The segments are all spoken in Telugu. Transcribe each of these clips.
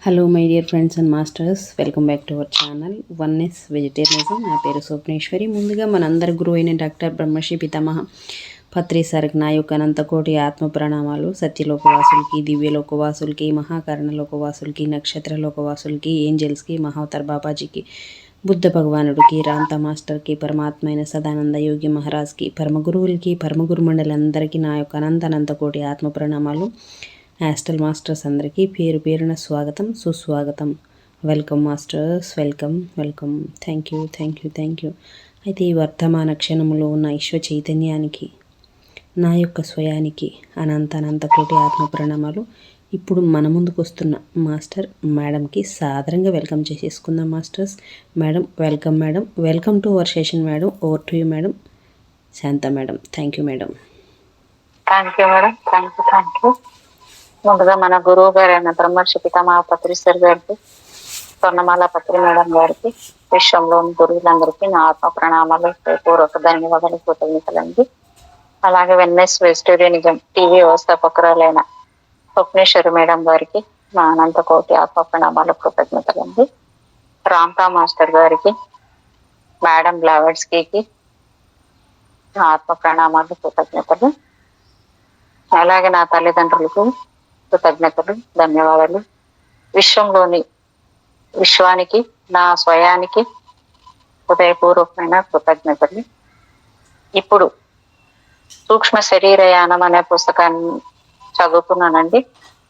Hello my dear friends and masters, welcome back to our channel oneness vegetarianism. నా పేరు స్వప్నేశ్వరి. ముందుగా మనందరి గురువు అయిన డాక్టర్ బ్రహ్మశ్రీ పితామహ పత్రి సార్కి నా యొక్క అనంతకోటి ఆత్మ ప్రణామాలు. సత్యలోకవాసులకి, దివ్యలోకవాసులకి, మహాకరణలోకవాసులకి, నక్షత్రలోకవాసులకి, ఏంజల్స్కి, మహావతార్ బాబాజీకి, బుద్ధ భగవానుడికి, రాంతా మాస్టర్కి, పరమాత్మ అయిన సదానంద యోగి మహారాజ్కి, పరమగురువులకి, పరమగురు మండలందరికీ నా యొక్క అనంతకోటి ఆత్మ ప్రణామాలు. యాస్టల్ మాస్టర్స్ అందరికీ పేరు పేరున స్వాగతం, సుస్వాగతం. Welcome masters, welcome welcome. Thank you. అయితే ఈ వర్తమాన క్షణంలో ఉన్న విశ్వ చైతన్యానికి, నా యొక్క స్వయానికి అనంతకోటి ఆత్మ ప్రణామాలు. ఇప్పుడు మన ముందుకు వస్తున్న మాస్టర్ మేడంకి సాదరంగా వెల్కమ్ చేసేసుకుందాం. Masters, madam welcome. Madam welcome to our session. Madam over to you madam. Shanta madam. Thank you madam. Madam. Thank you. ముందుగా మన గురువు గారైన బ్రహ్మర్షి పితామహ పత్రి సార్ గారికి, స్వర్ణమాల పత్రి మేడం గారికి, విశ్వంలోని గురువులందరికీ నా ఆత్మ ప్రణామాలు, పూర్వక ధన్యవాదాలు, కృతజ్ఞతలండి. అలాగే Venice vegetarianism TV వ్యవస్థాపకురాలైన Swapneshwari madam గారికి నా అనంతకోటి ఆత్మ ప్రణామాలు, కృతజ్ఞతలండి. రాంతా మాస్టర్ గారికి, మేడం బ్లావెట్స్కి నా ఆత్మ ప్రణామాలు, కృతజ్ఞతలు. అలాగే నా తల్లిదండ్రులకు కృతజ్ఞతలు, ధన్యవాదాలు. విశ్వానికి, నా స్వయానికి హృదయపూర్వకమైన కృతజ్ఞతలు. ఇప్పుడు సూక్ష్మ శరీరయానం అనే పుస్తకాన్ని చదువుతున్నానండి.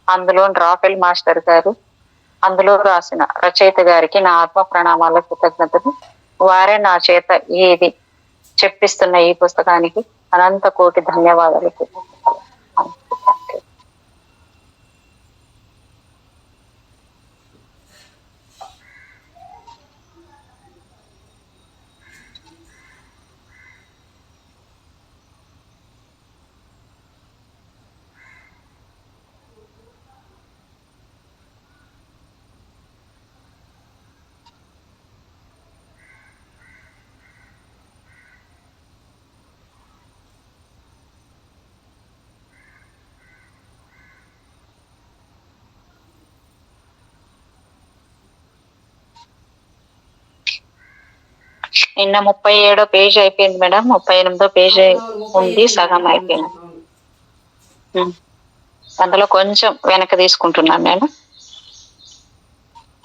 అందులో రాఫెల్ మాస్టర్ గారు అందులో రాసిన రచయిత గారికి నా ఆత్మ ప్రణామాల, కృతజ్ఞతలు. వారే నా చేత ఇది చెప్పిస్తున్న ఈ పుస్తకానికి అనంత కోటి ధన్యవాదాలు. నిన్న 37వ పేజ్ అయిపోయింది మేడం. 38వ పేజ్ ఉంది, సగం అయిపోయింది. అందులో కొంచెం వెనక తీసుకుంటున్నాను నేను.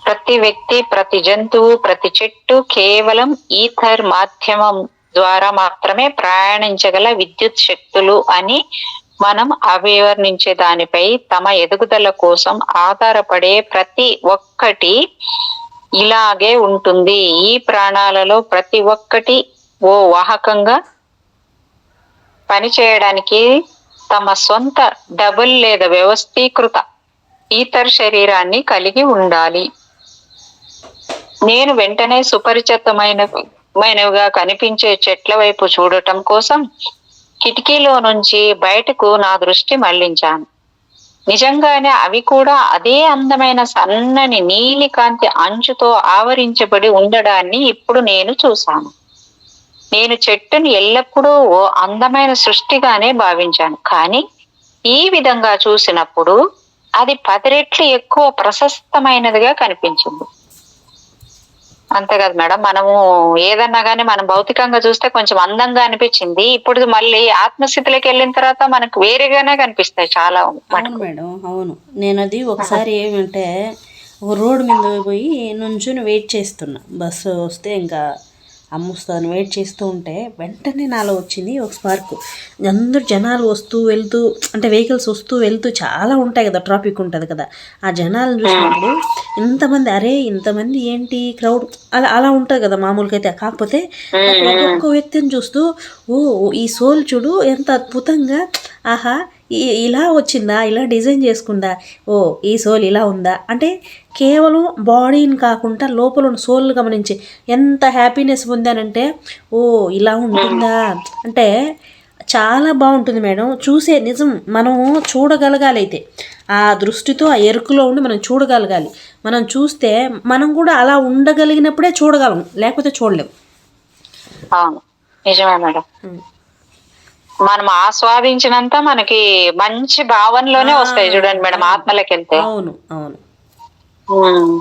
ప్రతి వ్యక్తి, ప్రతి జంతువు, ప్రతి చెట్టు కేవలం ఈథర్ మాధ్యమం ద్వారా మాత్రమే ప్రయాణించగల విద్యుత్ శక్తులు అని మనం అభివర్ణించే దానిపై తమ ఎదుగుదల కోసం ఆధారపడే ప్రతి ఒక్కటి ఇలాగే ఉంటుంది. ఈ ప్రాణాలలో ప్రతి ఒక్కటి ఓ వాహకంగా పనిచేయడానికి తమ సొంత డబుల్ లేదా వ్యవస్థీకృత ఈథర్ శరీరాన్ని కలిగి ఉండాలి. నేను వెంటనే సుపరిచితమైనవిగా కనిపించే చెట్ల వైపు చూడటం కోసం కిటికీలో నుంచి బయటకు నా దృష్టి మళ్లించాను. నిజంగానే అవి కూడా అదే అందమైన సన్నని నీలి కాంతి అంచుతో ఆవరించబడి ఉండడాన్ని ఇప్పుడు నేను చూశాను. నేను చెట్టుని ఎల్లప్పుడూ ఓ అందమైన సృష్టిగానే భావించాను, కానీ ఈ విధంగా చూసినప్పుడు అది 10 రెట్లు ఎక్కువ ప్రశస్తమైనదిగా కనిపించింది. అంతే కదా మేడం, మనము ఏదన్నా కానీ మనం భౌతికంగా చూస్తే కొంచెం అందంగా అనిపించింది. ఇప్పుడు మళ్ళీ ఆత్మస్థితిలోకి వెళ్ళిన తర్వాత మనకు వేరేగానే కనిపిస్తాయి చాలా. అవును మేడం, అవును. నేను అది ఒకసారి ఏమంటే ఒక రోడ్డు మీద పోయి నుంచుని వెయిట్ చేస్తున్నా, బస్సు వస్తే ఇంకా అమ్ముస్తాను వెయిట్ చేస్తూ ఉంటే వెంటనే నాలో వచ్చింది ఒక స్పార్క్. అందరూ జనాలు వస్తూ వెళ్తూ, అంటే వెహికల్స్ వస్తూ వెళ్తూ చాలా ఉంటాయి కదా, ట్రాఫిక్ ఉంటుంది కదా. ఆ జనాలను చూసినప్పుడు ఇంతమంది ఏంటి క్రౌడ్ అలా ఉంటుంది కదా మామూలుగా అయితే. కాకపోతే ఒక్కొక్క వ్యక్తిని చూస్తూ ఓ ఈ సోల్ చూడు ఎంత అద్భుతంగా, ఆహా ఇలా వచ్చిందా, ఇలా డిజైన్ చేసుకుందా, ఓ ఈ సోల్ ఇలా ఉందా అంటే కేవలం బాడీని కాకుండా లోపల ఉన్న సోల్ గమనించి ఎంత హ్యాపీనెస్ పొందానంటే, ఓ ఇలా ఉంటుందా అంటే చాలా బాగుంటుంది మేడం. చూసే నిజం మనం చూడగలగాలి. అయితే ఆ దృష్టితో ఆ ఎరుకులో ఉండి మనం చూడగలగాలి. మనం చూస్తే మనం కూడా అలా ఉండగలిగినప్పుడే చూడగలం, లేకపోతే చూడలేం. అవును, నిజమే మేడం. మనం ఆస్వాదించినంత మనకి మంచి భావనలోనే వస్తాయి చూడండి మేడం, ఆత్మలోకి వెళ్తే. అవును అవును. ఉమ్,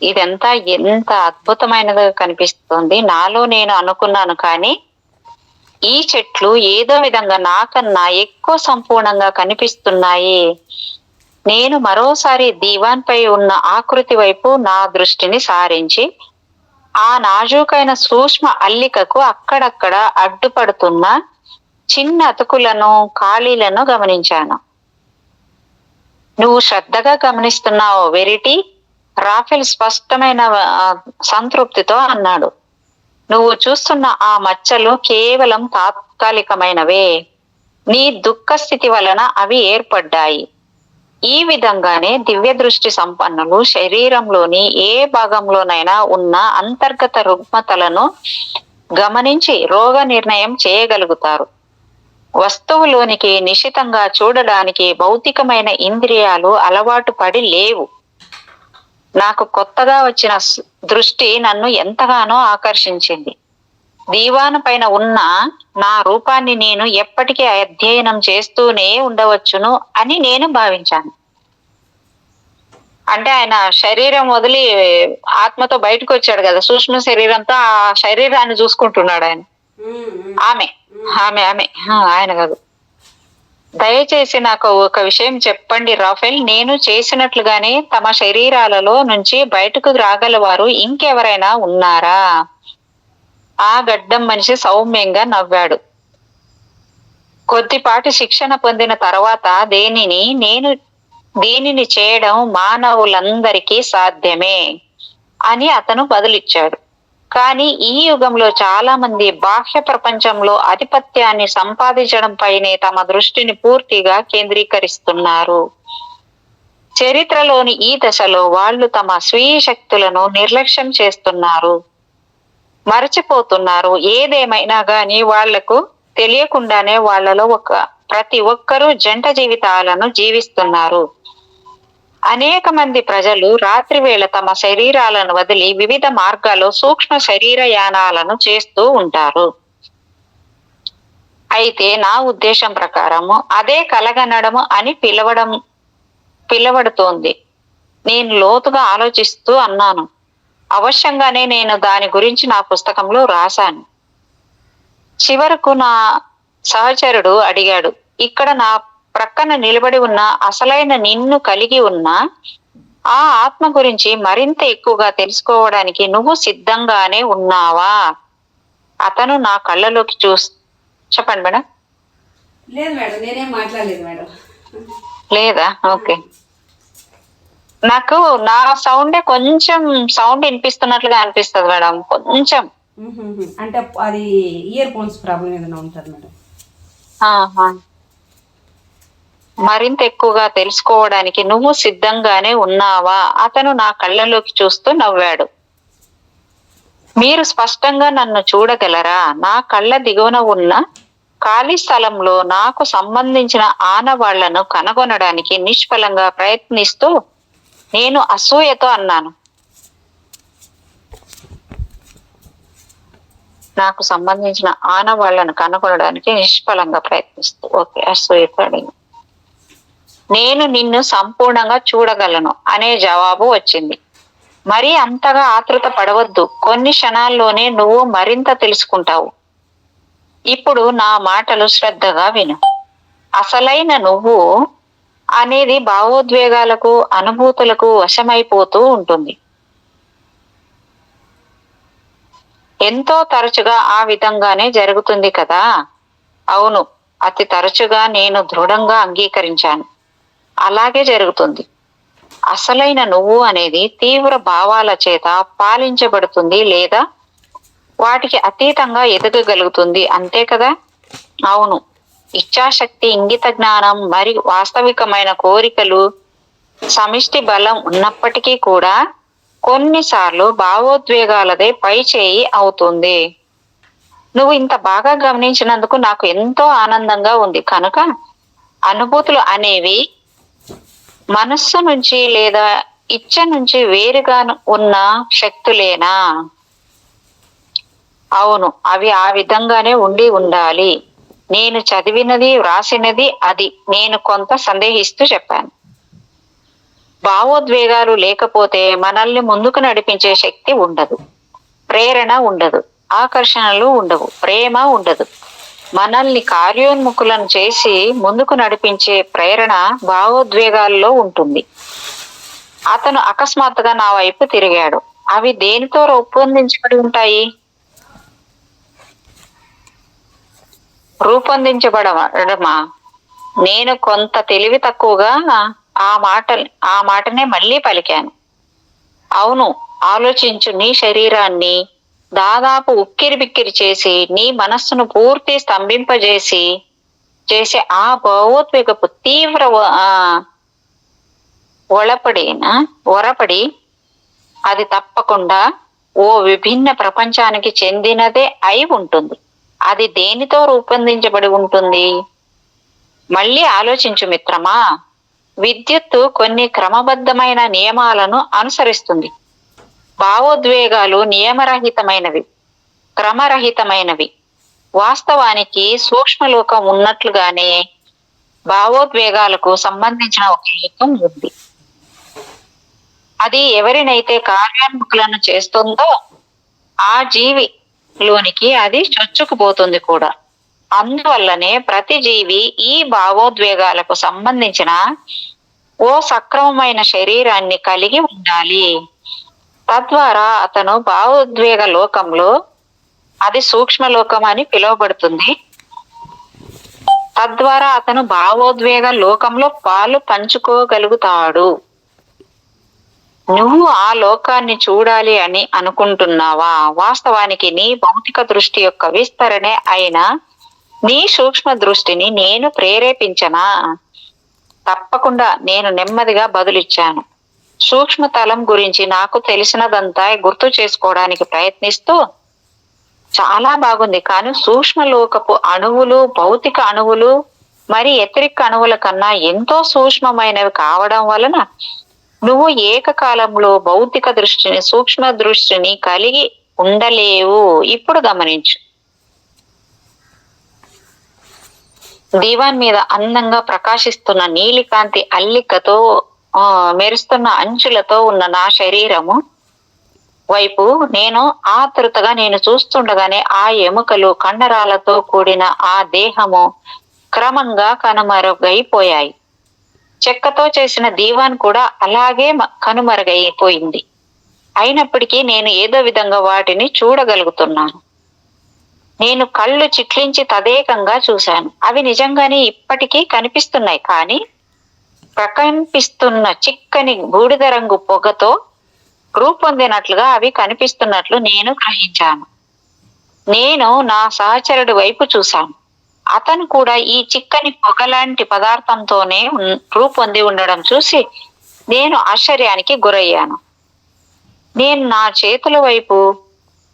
ఇదంతా ఎంత అద్భుతమైనదిగా కనిపిస్తుంది. నాలో నేను అనుకున్నాను కానీ ఈ చెట్లు ఏదో విధంగా నాకన్నా ఎక్కువ సంపూర్ణంగా కనిపిస్తున్నాయి. నేను మరోసారి దీవాన్ పై ఉన్న ఆకృతి వైపు నా దృష్టిని సారించి ఆ నాజూకైన సూక్ష్మ అల్లికకు అక్కడక్కడ అడ్డుపడుతున్న చిన్న అతుకులను, ఖాళీలను గమనించాను. నువ్వు శ్రద్ధగా గమనిస్తున్నావు వెరిటీ, రాఫెల్ స్పష్టమైన సంతృప్తితో అన్నాడు. నువ్వు చూస్తున్న ఆ మచ్చలు కేవలం తాత్కాలికమైనవే. నీ దుఃఖ స్థితి వలన అవి ఏర్పడ్డాయి. ఈ విధంగానే దివ్య దృష్టి సంపన్నులు శరీరంలోని ఏ భాగంలోనైనా ఉన్న అంతర్గత రుగ్మతలను గమనించి రోగ నిర్ణయం చేయగలుగుతారు. వస్తువులోనికి నిశితంగా చూడడానికి భౌతికమైన ఇంద్రియాలు అలవాటు పడి లేవు. నాకు కొత్తగా వచ్చిన దృష్టి నన్ను ఎంతగానో ఆకర్షించింది. దీవాను పైన ఉన్న నా రూపాన్ని నేను ఎప్పటికీ అధ్యయనం చేస్తూనే ఉండవచ్చును అని నేను భావించాను. అంటే ఆయన శరీరం వదిలి ఆత్మతో బయటకు వచ్చాడు కదా, సూక్ష్మ శరీరంతో ఆ శరీరాన్ని చూసుకుంటున్నాడు ఆయన. ఆమె ఆమె ఆమె ఆయన కాదు. దయచేసి నాకు ఒక విషయం చెప్పండి రాఫెల్, నేను చేసినట్లుగానే తమ శరీరాలలో నుంచి బయటకు రాగలవారు ఇంకెవరైనా ఉన్నారా? ఆ గడ్డం మనిషి సౌమ్యంగా నవ్వాడు. కొద్దిపాటి శిక్షణ పొందిన తర్వాత దీనిని చేయడం మానవులందరికీ సాధ్యమే అని అతను బదులిచ్చాడు. కానీ ఈ యుగంలో చాలా మంది బాహ్య ప్రపంచంలో ఆధిపత్యాన్ని సంపాదించడం పైనే తమ దృష్టిని పూర్తిగా కేంద్రీకరిస్తున్నారు. చరిత్రలోని ఈ దశలో వాళ్ళు తమ స్వీయ శక్తులను నిర్లక్ష్యం చేస్తున్నారు, మరచిపోతున్నారు. ఏదేమైనా గాని వాళ్లకు తెలియకుండానే వాళ్ళలో ప్రతి ఒక్కరూ జంట జీవితాలను జీవిస్తున్నారు. అనేక మంది ప్రజలు రాత్రి వేళ తమ శరీరాలను వదిలి వివిధ మార్గాల్లో సూక్ష్మ శరీరయానాలను చేస్తూ ఉంటారు. అయితే నా ఉద్దేశం ప్రకారము అదే కలగనడము అని పిలవడుతోంది. నేను లోతుగా ఆలోచిస్తూ అన్నాను. అవశ్యంగానే నేను దాని గురించి నా పుస్తకంలో రాశాను. చివరకు నా సహచరుడు అడిగాడు, ఇక్కడ నా ప్రక్కన నిలబడి ఉన్న అసలైన నిన్ను కలిగి ఉన్న ఆ ఆత్మ గురించి మరింత ఎక్కువగా తెలుసుకోవడానికి నువ్వు సిద్ధంగానే ఉన్నావా? అతను నా కళ్ళలోకి చెప్పండి మేడం. లేదు మేడం, నేనేం మాట్లాడలేదు మేడం. లేదా? ఓకే. నాకు నా సౌండే కొంచెం సౌండ్ వినిపిస్తున్నట్లుగా అనిపిస్తుంది మేడం, కొంచెం. అంటే అది ఇయర్ ఫోన్స్ ప్రాబ్లం ఏదైనా ఉంటుంది మేడం. మరింత ఎక్కువగా తెలుసుకోవడానికి నువ్వు సిద్ధంగానే ఉన్నావా? అతను నా కళ్ళలోకి చూస్తూ నవ్వాడు. మీరు స్పష్టంగా నన్ను చూడగలరా? నా కళ్ళ దిగువన ఉన్న ఖాళీ స్థలంలో నాకు సంబంధించిన ఆనవాళ్లను కనుగొనడానికి నిష్ఫలంగా ప్రయత్నిస్తూ నేను అసూయతో అన్నాను. నాకు సంబంధించిన ఆనవాళ్లను కనుగొనడానికి నిష్ఫలంగా ప్రయత్నిస్తూ ఓకే అసూయతో అడిగి, నేను నిన్ను సంపూర్ణంగా చూడగలను అనే జవాబు వచ్చింది. మరీ అంతగా ఆతృత పడవద్దు, కొన్ని క్షణాల్లోనే నువ్వు మరింత తెలుసుకుంటావు. ఇప్పుడు నా మాటలు శ్రద్ధగా విను. అసలైన నువ్వు అనేది భావోద్వేగాలకు, అనుభూతులకు వశమైపోతూ ఉంటుంది. ఎంతో తరచుగా ఆ విధంగానే జరుగుతుంది కదా? అవును, అతి తరచుగా నేను దృఢంగా అంగీకరించాను. అలాగే జరుగుతుంది. అసలైన నువ్వు అనేది తీవ్ర భావాల చేత పాలించబడుతుంది లేదా వాటికి అతీతంగా ఎదగగలుగుతుంది, అంతే కదా? అవును. ఇచ్ఛాశక్తి, ఇంగిత జ్ఞానం మరియు వాస్తవికమైన కోరికలు, సమిష్టి బలం ఉన్నప్పటికీ కూడా కొన్నిసార్లు భావోద్వేగాలదే పై చేయి అవుతుంది. నువ్వు ఇంత బాగా గమనించినందుకు నాకు ఎంతో ఆనందంగా ఉంది. కనుక అనుభూతులు అనేవి మనస్సు నుంచి లేదా ఇచ్చ నుంచి వేరుగా ఉన్న శక్తులేనా? అవును, అవి ఆ విధంగానే ఉండాలి. నేను చదివినది, వ్రాసినది అది. నేను కొంత సందేహిస్తూ చెప్పాను. భావోద్వేగాలు లేకపోతే మనల్ని ముందుకు నడిపించే శక్తి ఉండదు, ప్రేరణ ఉండదు, ఆకర్షణలు ఉండవు, ప్రేమ ఉండదు. మనల్ని కార్యోన్ముఖులను చేసి ముందుకు నడిపించే ప్రేరణ భావోద్వేగాల్లో ఉంటుంది. అతను అకస్మాత్తుగా నా వైపు తిరిగాడు. అవి దేనితో రూపొందించబడి ఉంటాయి? రూపొందించబడమా? నేను కొంత తెలివి తక్కువగా ఆ మాటనే మళ్ళీ పలికాను. అవును, ఆలోచించు. నీ శరీరాన్ని దాదాపు ఉక్కిరి బిక్కిరి చేసి నీ మనస్సును పూర్తి చేసే ఆ భావోద్వేగపు తీవ్ర ఒరపడి అది తప్పకుండా ఓ విభిన్న ప్రపంచానికి చెందినదే అయి ఉంటుంది. అది దేనితో రూపొందించబడి ఉంటుంది? మళ్ళీ ఆలోచించు మిత్రమా. విద్యుత్తు కొన్ని క్రమబద్ధమైన నియమాలను అనుసరిస్తుంది. భావోద్వేగాలు నియమరహితమైనవి, క్రమరహితమైనవి. వాస్తవానికి సూక్ష్మలోకం ఉన్నట్లుగానే భావోద్వేగాలకు సంబంధించిన ఒక లోకం ఉంది. అది ఎవరినైతే కార్యోన్ముఖులను చేస్తుందో ఆ జీవిలోనికి అది చొచ్చుకుపోతుంది కూడా. అందువల్లనే ప్రతి జీవి ఈ భావోద్వేగాలకు సంబంధించిన ఓ సక్రమమైన శరీరాన్ని కలిగి ఉండాలి. తద్వారా అతను భావోద్వేగ లోకంలో, అది సూక్ష్మలోకం అని పిలువబడుతుంది, తద్వారా అతను భావోద్వేగ లోకంలో పాలు పంచుకోగలుగుతాడు. నువ్వు ఆ లోకాన్ని చూడాలి అని అనుకుంటున్నావా? వాస్తవానికి నీ భౌతిక దృష్టి యొక్క విస్తరణే అయిన నీ సూక్ష్మ దృష్టిని నేను ప్రేరేపించనా? తప్పకుండా, నేను నెమ్మదిగా బదులిచ్చాను. సూక్ష్మతలం గురించి నాకు తెలిసినదంతా గుర్తు చేసుకోవడానికి ప్రయత్నిస్తూ, చాలా బాగుంది, కానీ సూక్ష్మలోకపు అణువులు, భౌతిక అణువులు మరి ఎతిరిక్ అణువుల కన్నా ఎంతో సూక్ష్మమైనవి కావడం వలన నువ్వు ఏకకాలంలో భౌతిక దృష్టిని, సూక్ష్మ దృష్టిని కలిగి ఉండలేవు. ఇప్పుడు గమనించు. దీవాన్ మీద అందంగా ప్రకాశిస్తున్న నీలికాంతి అల్లికతో మెరుస్తున్న అంచులతో ఉన్న నా శరీరము వైపు నేను చూస్తుండగానే ఆ ఎముకలు, కండరాలతో కూడిన ఆ దేహము క్రమంగా కనుమరుగైపోయాయి. చెక్కతో చేసిన దీవాన్ కూడా అలాగే కనుమరుగైపోయింది. అయినప్పటికీ నేను ఏదో విధంగా వాటిని చూడగలుగుతున్నాను. నేను కళ్ళు చిట్లించి తదేకంగా చూశాను. అవి నిజంగానే ఇప్పటికీ కనిపిస్తున్నాయి, కానీ ప్రకంపిస్తున్న చిక్కని బూడిద రంగు పొగతో రూపొందినట్లుగా అవి కనిపిస్తున్నట్లు నేను గ్రహించాను. నేను నా సహచరుడి వైపు చూశాను. అతను కూడా ఈ చిక్కని పొగలాంటి పదార్థంతోనే రూపొంది ఉండడం చూసి నేను ఆశ్చర్యానికి గురయ్యాను. నేను నా చేతుల వైపు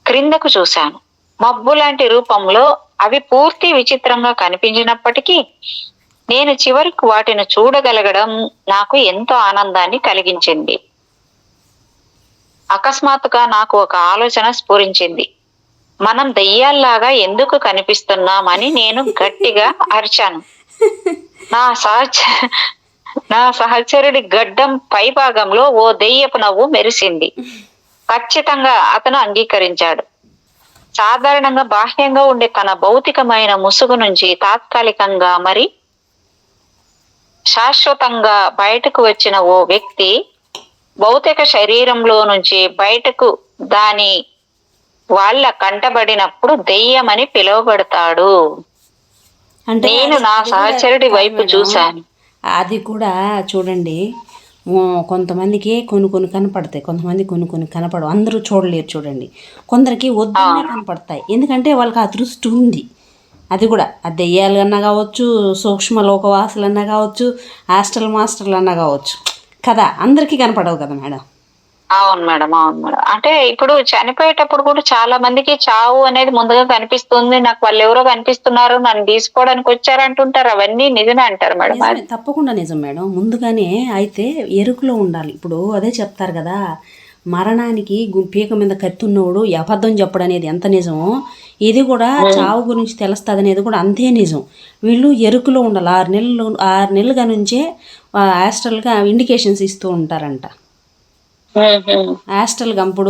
క్రిందకు చూశాను. మబ్బు లాంటి రూపంలో అవి పూర్తి విచిత్రంగా కనిపించినప్పటికీ నేను చివరికి వాటిని చూడగలగడం నాకు ఎంతో ఆనందాన్ని కలిగించింది. అకస్మాత్తుగా నాకు ఒక ఆలోచన స్ఫురించింది. మనం దెయ్యాల్లాగా ఎందుకు కనిపిస్తున్నామని నేను గట్టిగా అరిచాను. నా సహచరుడి గడ్డం పై భాగంలో ఓ దెయ్యపు నవ్వు మెరిసింది. ఖచ్చితంగా, అతను అంగీకరించాడు. సాధారణంగా బాహ్యంగా ఉండే తన భౌతికమైన ముసుగు నుంచి తాత్కాలికంగా మరి శాశ్వతంగా బయటకు వచ్చిన ఓ వ్యక్తి భౌతిక శరీరంలో నుంచి బయటకు దాని వాళ్ళ కంటబడినప్పుడు దెయ్యమని పిలువబడతాడు. నేను నా సహచరుడి వైపు చూశాను. అది కూడా చూడండి, కొంతమందికి కొన్ని కనపడతాయి, కొంతమంది కొన్ని కనపడవు. అందరూ చూడలేరు. చూడండి, కొందరికి వద్దునే కనపడతాయి, ఎందుకంటే వాళ్ళకి ఆ దృష్టి ఉంది. అది కూడా ఆ దెయ్యాలన్నా కావచ్చు, సూక్ష్మ లోకవాసులన్నా కావచ్చు, హాస్టల్ మాస్టర్లు అన్నా కావచ్చు కదా, అందరికీ కనపడవు కదా మేడం. అవును మేడం. అంటే ఇప్పుడు చనిపోయేటప్పుడు కూడా చాలా మందికి చావు అనేది ముందుగా కనిపిస్తుంది. నాకు వాళ్ళు ఎవరో కనిపిస్తున్నారు, నన్ను తీసుకోవడానికి వచ్చారంటుంటారు. అవన్నీ నిజమే అంటారు మేడం? తప్పకుండా నిజం మేడం. ముందుగానే అయితే ఎరుకులో ఉండాలి. ఇప్పుడు అదే చెప్తారు కదా, మరణానికి పీక మీద కత్తున్నోడు అబద్ధం చెప్పడం అనేది ఎంత నిజమో, ఇది కూడా చావు గురించి తెలుస్తుంది అనేది కూడా అంతే నిజం. వీళ్ళు ఎరుకులో ఉండాలి. 6 నెలలుగా నుంచే యాస్ట్రల్గా ఇండికేషన్స్ ఇస్తూ ఉంటారంట. యాస్ట్రల్గా అప్పుడు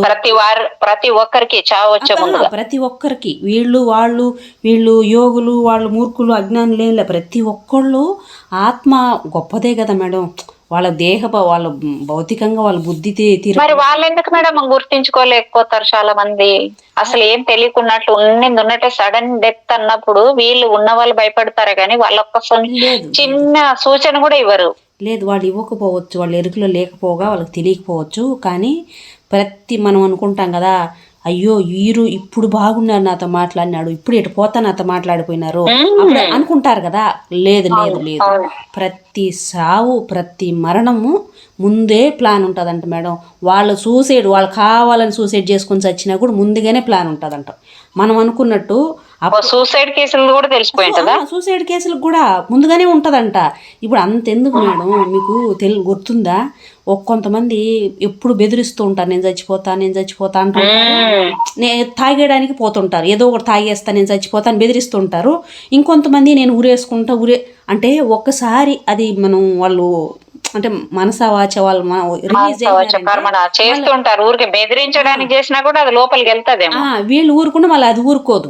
ప్రతి ఒక్కరికి చావు వచ్చే ముందుగా ప్రతి ఒక్కరికి వీళ్ళు యోగులు, వాళ్ళు మూర్ఖులు, అజ్ఞానులు, ప్రతి ఒక్కళ్ళు ఆత్మ గొప్పదే కదా మేడం. వాళ్ళ వాళ్ళ భౌతికంగా వాళ్ళ బుద్ధి మరి వాళ్ళు ఎందుకు మేడం గుర్తించుకోలేకపోతారు? చాలా మంది అసలు ఏం తెలియకున్నట్లు ఉన్నట్టే సడన్ డెత్ అన్నప్పుడు వీళ్ళు ఉన్న వాళ్ళు భయపడతారే కానీ వాళ్ళొక్క చిన్న సూచన కూడా ఇవ్వరు. లేదు, వాళ్ళు ఇవ్వకపోవచ్చు, వాళ్ళు ఎరుకలో లేకపోగా వాళ్ళకి తెలియకపోవచ్చు. కానీ మనం అనుకుంటాం కదా, అయ్యో వీరు ఇప్పుడు బాగున్నారు, నాతో మాట్లాడినాడు, ఇప్పుడు ఎటు పోతా నాతో మాట్లాడిపోయినారు అప్పుడు అనుకుంటారు కదా. లేదు లేదు లేదు, ప్రతి సావు, ప్రతి మరణము ముందే ప్లాన్ ఉంటుందంట మేడం. వాళ్ళు కావాలని సూసైడ్ చేసుకొని చచ్చినా కూడా ముందుగానే ప్లాన్ ఉంటుందంట. మనం అనుకున్నట్టు సూసైడ్ కేసులు కూడా తెలిసిపోయిందా? సూసైడ్ కేసులకు కూడా ముందుగానే ఉంటుందంట. ఇప్పుడు అంతెందుకు మేడం, మీకు గుర్తుందా? కొంతమంది ఎప్పుడు బెదిరిస్తూ ఉంటారు, నేను చచ్చిపోతా అంటుంటారు. తాగేయడానికి పోతుంటారు, ఏదో ఒకటి తాగేస్తా, నేను చచ్చిపోతాను బెదిరిస్తుంటారు. ఇంకొంతమంది నేను ఊరేసుకుంటా అంటే ఒక్కసారి అది వాళ్ళు అంటే మనసావాచ వాళ్ళు చేస్తుంటారు, ఊరికే బెదిరించడానికి చేసినా కూడా అది లోపలికి వెళ్తాదేమో. వీళ్ళు ఊరుకున్నా మళ్ళీ అది ఊరుకోదు.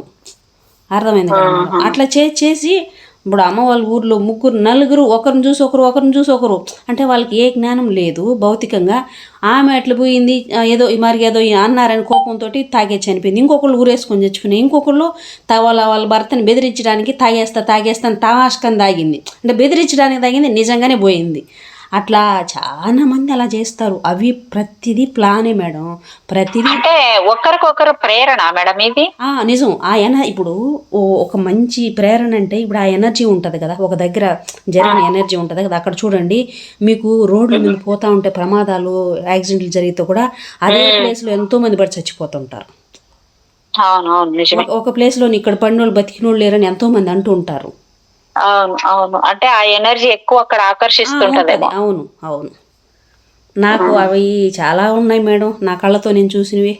అర్థమైంది కదా మేడం. అట్లా చేసి ఇప్పుడు అమ్మ వాళ్ళ ఊర్లో నలుగురు ఒకరిని చూసి ఒకరు అంటే వాళ్ళకి ఏ జ్ఞానం లేదు భౌతికంగా. ఆమె అట్లా పోయింది, ఏదో అన్నారని కోపంతో తాగే చనిపోయింది. ఇంకొకళ్ళు ఊరేసుకొని చచ్చిపోయింది. ఇంకొకళ్ళు వాళ్ళ భర్తని బెదిరించడానికి తాగేస్తాను తమాష్కని తాగింది. అంటే బెదిరించడానికి తాగింది, నిజంగానే పోయింది. అట్లా చాలా మంది అలా చేస్తారు. అవి ప్రతిదీ ప్లానే మేడం. ప్రతిదీ అంటే ఒకరికొకరు ప్రేరణ మేడం ఇది. నిజం. ఇప్పుడు ఒక మంచి ప్రేరణ అంటే ఇప్పుడు ఆ ఎనర్జీ ఉంటుంది కదా, ఒక దగ్గర జరిగిన ఎనర్జీ ఉంటుంది కదా. అక్కడ చూడండి, మీకు రోడ్ల మీద పోతా ఉంటే ప్రమాదాలు, యాక్సిడెంట్లు జరిగితే కూడా అదే ప్లేస్లో ఎంతో మంది పడి చచ్చిపోతుంటారు. ఒక ప్లేస్లో ఇక్కడ పడినోళ్ళు బతికినోళ్ళు లేరని ఎంతో మంది అంటూ ఉంటారు. అవును అంటే ఆ ఎనర్జీ ఎక్కువ అక్కడ ఆకర్షిస్తుంటది. అవును. నాకు అవి చాలా ఉన్నాయి మేడం, నా కళ్ళతో నేను చూసినవి.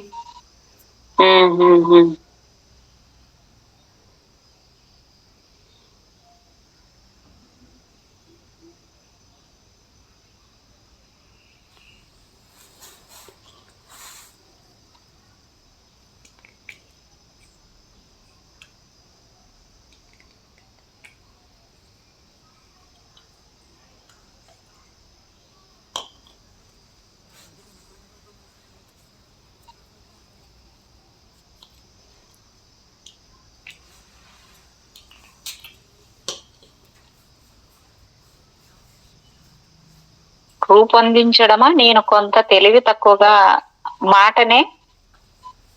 రూపొందించడమా, నేను కొంత తెలివి తక్కువగా మాటనే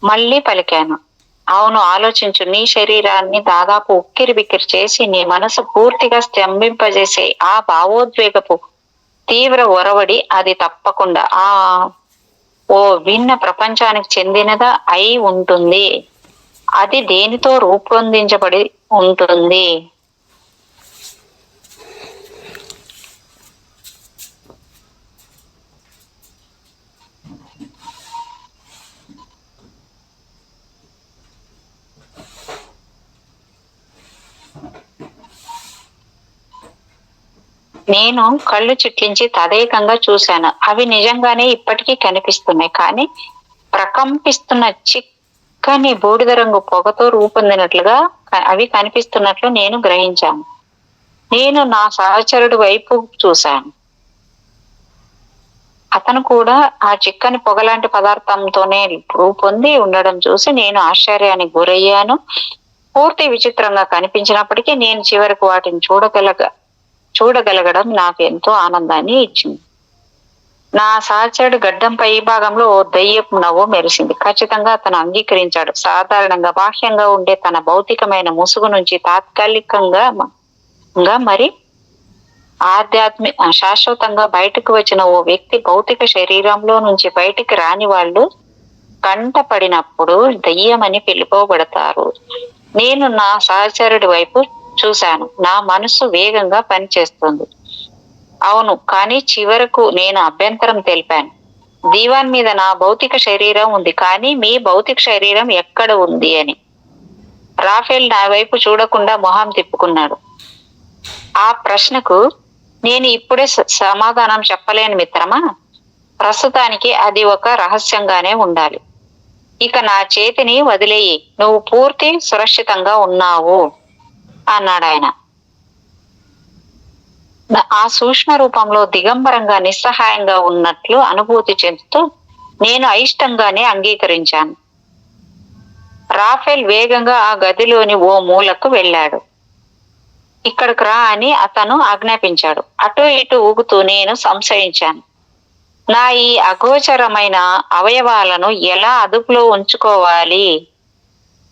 మళ్ళీ పలికాను. అవును, ఆలోచించు. నీ శరీరాన్ని దాదాపు ఉక్కిరి బిక్కిరి చేసి నీ మనసు పూర్తిగా స్తంభింపజేసే ఆ భావోద్వేగపు తీవ్ర ఒరవడి అది తప్పకుండా ఓ భిన్న ప్రపంచానికి చెందినదా అయి ఉంటుంది. అది దేనితో రూపొందించబడి ఉంటుంది? నేను కళ్ళు చిట్లించి తదేకంగా చూశాను. అవి నిజంగానే ఇప్పటికీ కనిపిస్తున్నాయి. కానీ ప్రకంపిస్తున్న చిక్కని బూడిద రంగు పొగతో రూపొందినట్లుగా అవి కనిపిస్తున్నట్లు నేను గ్రహించాను. నేను నా సహచరుడి వైపు చూశాను. అతను కూడా ఆ చిక్కని పొగలాంటి పదార్థంతోనే రూపొంది ఉండడం చూసి నేను ఆశ్చర్యానికి గురయ్యాను. పూర్తి విచిత్రంగా కనిపించినప్పటికీ నేను చివరకు వాటిని చూడగలగడం నాకు ఎంతో ఆనందాన్ని ఇచ్చింది. నా సహచరుడి గడ్డం పై భాగంలో ఓ దయ్యపు నవ్వు మెరిసింది. ఖచ్చితంగా అతను అంగీకరించాడు. సాధారణంగా బాహ్యంగా ఉండే తన భౌతికమైన ముసుగు నుంచి తాత్కాలికంగా మరి శాశ్వతంగా బయటకు వచ్చిన ఓ వ్యక్తి భౌతిక శరీరంలో నుంచి బయటికి రాని వాళ్ళు కంటపడినప్పుడు దయ్యమని పిలువబడతారు. నేను నా సహచరుడి వైపు చూశాను. నా మనసు వేగంగా పనిచేస్తుంది. అవును, కానీ చివరకు నేను అభ్యంతరం తెలిపాను. దీవాన్ మీద నా భౌతిక శరీరం ఉంది, కానీ మీ భౌతిక శరీరం ఎక్కడ ఉంది అని. రాఫెల్ నా వైపు చూడకుండా మొహం తిప్పుకున్నాడు. ఆ ప్రశ్నకు నేను ఇప్పుడే సమాధానం చెప్పలేను మిత్రమా. ప్రస్తుతానికి అది ఒక రహస్యంగానే ఉండాలి. ఇక నా చేతిని వదిలేయి, నువ్వు పూర్తి సురక్షితంగా ఉన్నావు అన్నాడాయన. ఆ సూక్ష్మ రూపంలో దిగంబరంగా నిస్సహాయంగా ఉన్నట్లు అనుభూతి చెందుతూ నేను అయిష్టంగానే అంగీకరించాను. రాఫెల్ వేగంగా ఆ గదిలోని ఓ మూలకు వెళ్ళాడు. ఇక్కడికి రా అని అతను ఆజ్ఞాపించాడు. అటూ ఇటూ ఊగుతూ నేను సంశయించాను. నా ఈ అగోచరమైన అవయవాలను ఎలా అదుపులో ఉంచుకోవాలి?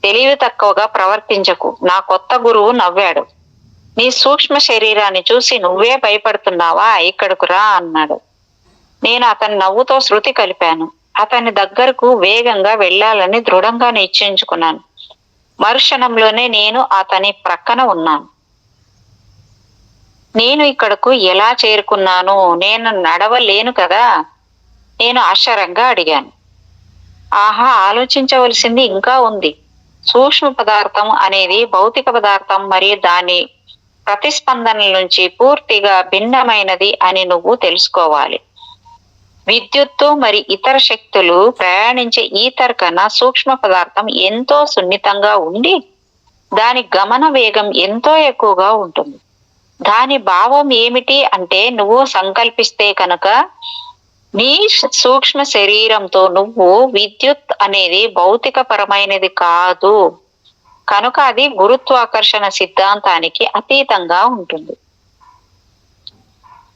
తెలివి తక్కువగా ప్రవర్తించకు. నా కొత్త గురువు నవ్వాడు. నీ సూక్ష్మ శరీరాన్ని చూసి నువ్వే భయపడుతున్నావా? ఇక్కడకు రా అన్నాడు. నేను అతని నవ్వుతో శృతి కలిపాను. అతని దగ్గరకు వేగంగా వెళ్ళాలని దృఢంగా నిశ్చయించుకున్నాను. మరుక్షణంలోనే నేను అతని ప్రక్కన ఉన్నాను. నేను ఇక్కడకు ఎలా చేరుకున్నాను? నేను నడవలేను కదా? నేను ఆశ్చర్యంగా అడిగాను. ఆహా, ఆలోచించవలసింది ఇంకా ఉంది. సూక్ష్మ పదార్థం అనేది భౌతిక పదార్థం మరియు దాని ప్రతిస్పందనల నుంచి పూర్తిగా భిన్నమైనది అని నువ్వు తెలుసుకోవాలి. విద్యుత్తు మరి ఇతర శక్తులు ప్రయాణించే ఈథర్ కన్నా సూక్ష్మ పదార్థం ఎంతో సున్నితంగా ఉండి దాని గమన వేగం ఎంతో ఎక్కువగా ఉంటుంది. దాని భావం ఏమిటి అంటే, నువ్వు సంకల్పిస్తే కనుక నీ సూక్ష్మ శరీరంతో నువ్వు విద్యుత్ అనేది భౌతిక పరమైనది కాదు కనుక అది గురుత్వాకర్షణ సిద్ధాంతానికి అతీతంగా ఉంటుంది.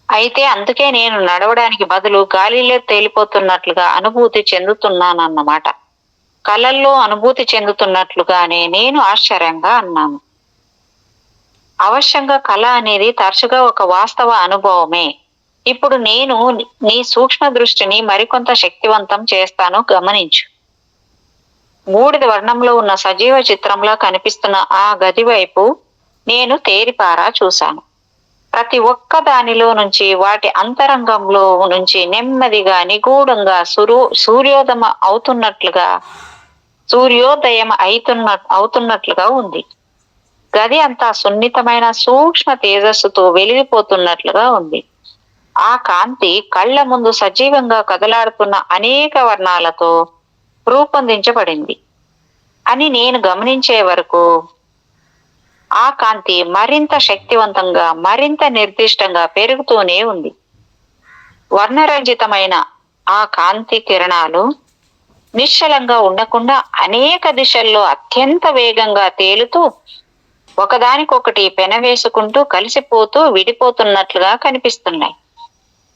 అయితే అందుకే నేను నడవడానికి బదులు గాలిలో తేలిపోతున్నట్లుగా అనుభూతి చెందుతున్నానన్నమాట. కలల్లో అనుభూతి చెందుతున్నట్లుగానే నేను ఆశ్చర్యంగా అన్నాను. అవశ్యంగా కళ అనేది తరచుగా ఒక వాస్తవ అనుభవమే. ఇప్పుడు నేను నీ సూక్ష్మ దృష్టిని మరికొంత శక్తివంతం చేస్తాను, గమనించు. బూడిద వర్ణంలో ఉన్న సజీవ చిత్రంలా కనిపిస్తున్న ఆ గది వైపు నేను తేరిపారా చూశాను. ప్రతి ఒక్క దానిలో నుంచి, వాటి అంతరంగంలో నుంచి నెమ్మదిగా నిగూఢంగా సూర్యోదయం అవుతున్నట్లుగా ఉంది. గది అంతా సున్నితమైన సూక్ష్మ తేజస్సుతో వెలిగిపోతున్నట్లుగా ఉంది. ఆ కాంతి కళ్ళ ముందు సజీవంగా కదలాడుతున్న అనేక వర్ణాలతో రూపొందించబడింది అని నేను గమనించే వరకు ఆ కాంతి మరింత శక్తివంతంగా, మరింత నిర్దిష్టంగా పెరుగుతూనే ఉంది. వర్ణరంజితమైన ఆ కాంతి కిరణాలు నిశ్చలంగా ఉండకుండా అనేక దిశల్లో అత్యంత వేగంగా తేలుతూ ఒకదానికొకటి పెనవేసుకుంటూ కలిసిపోతూ విడిపోతున్నట్లుగా కనిపిస్తున్నాయి.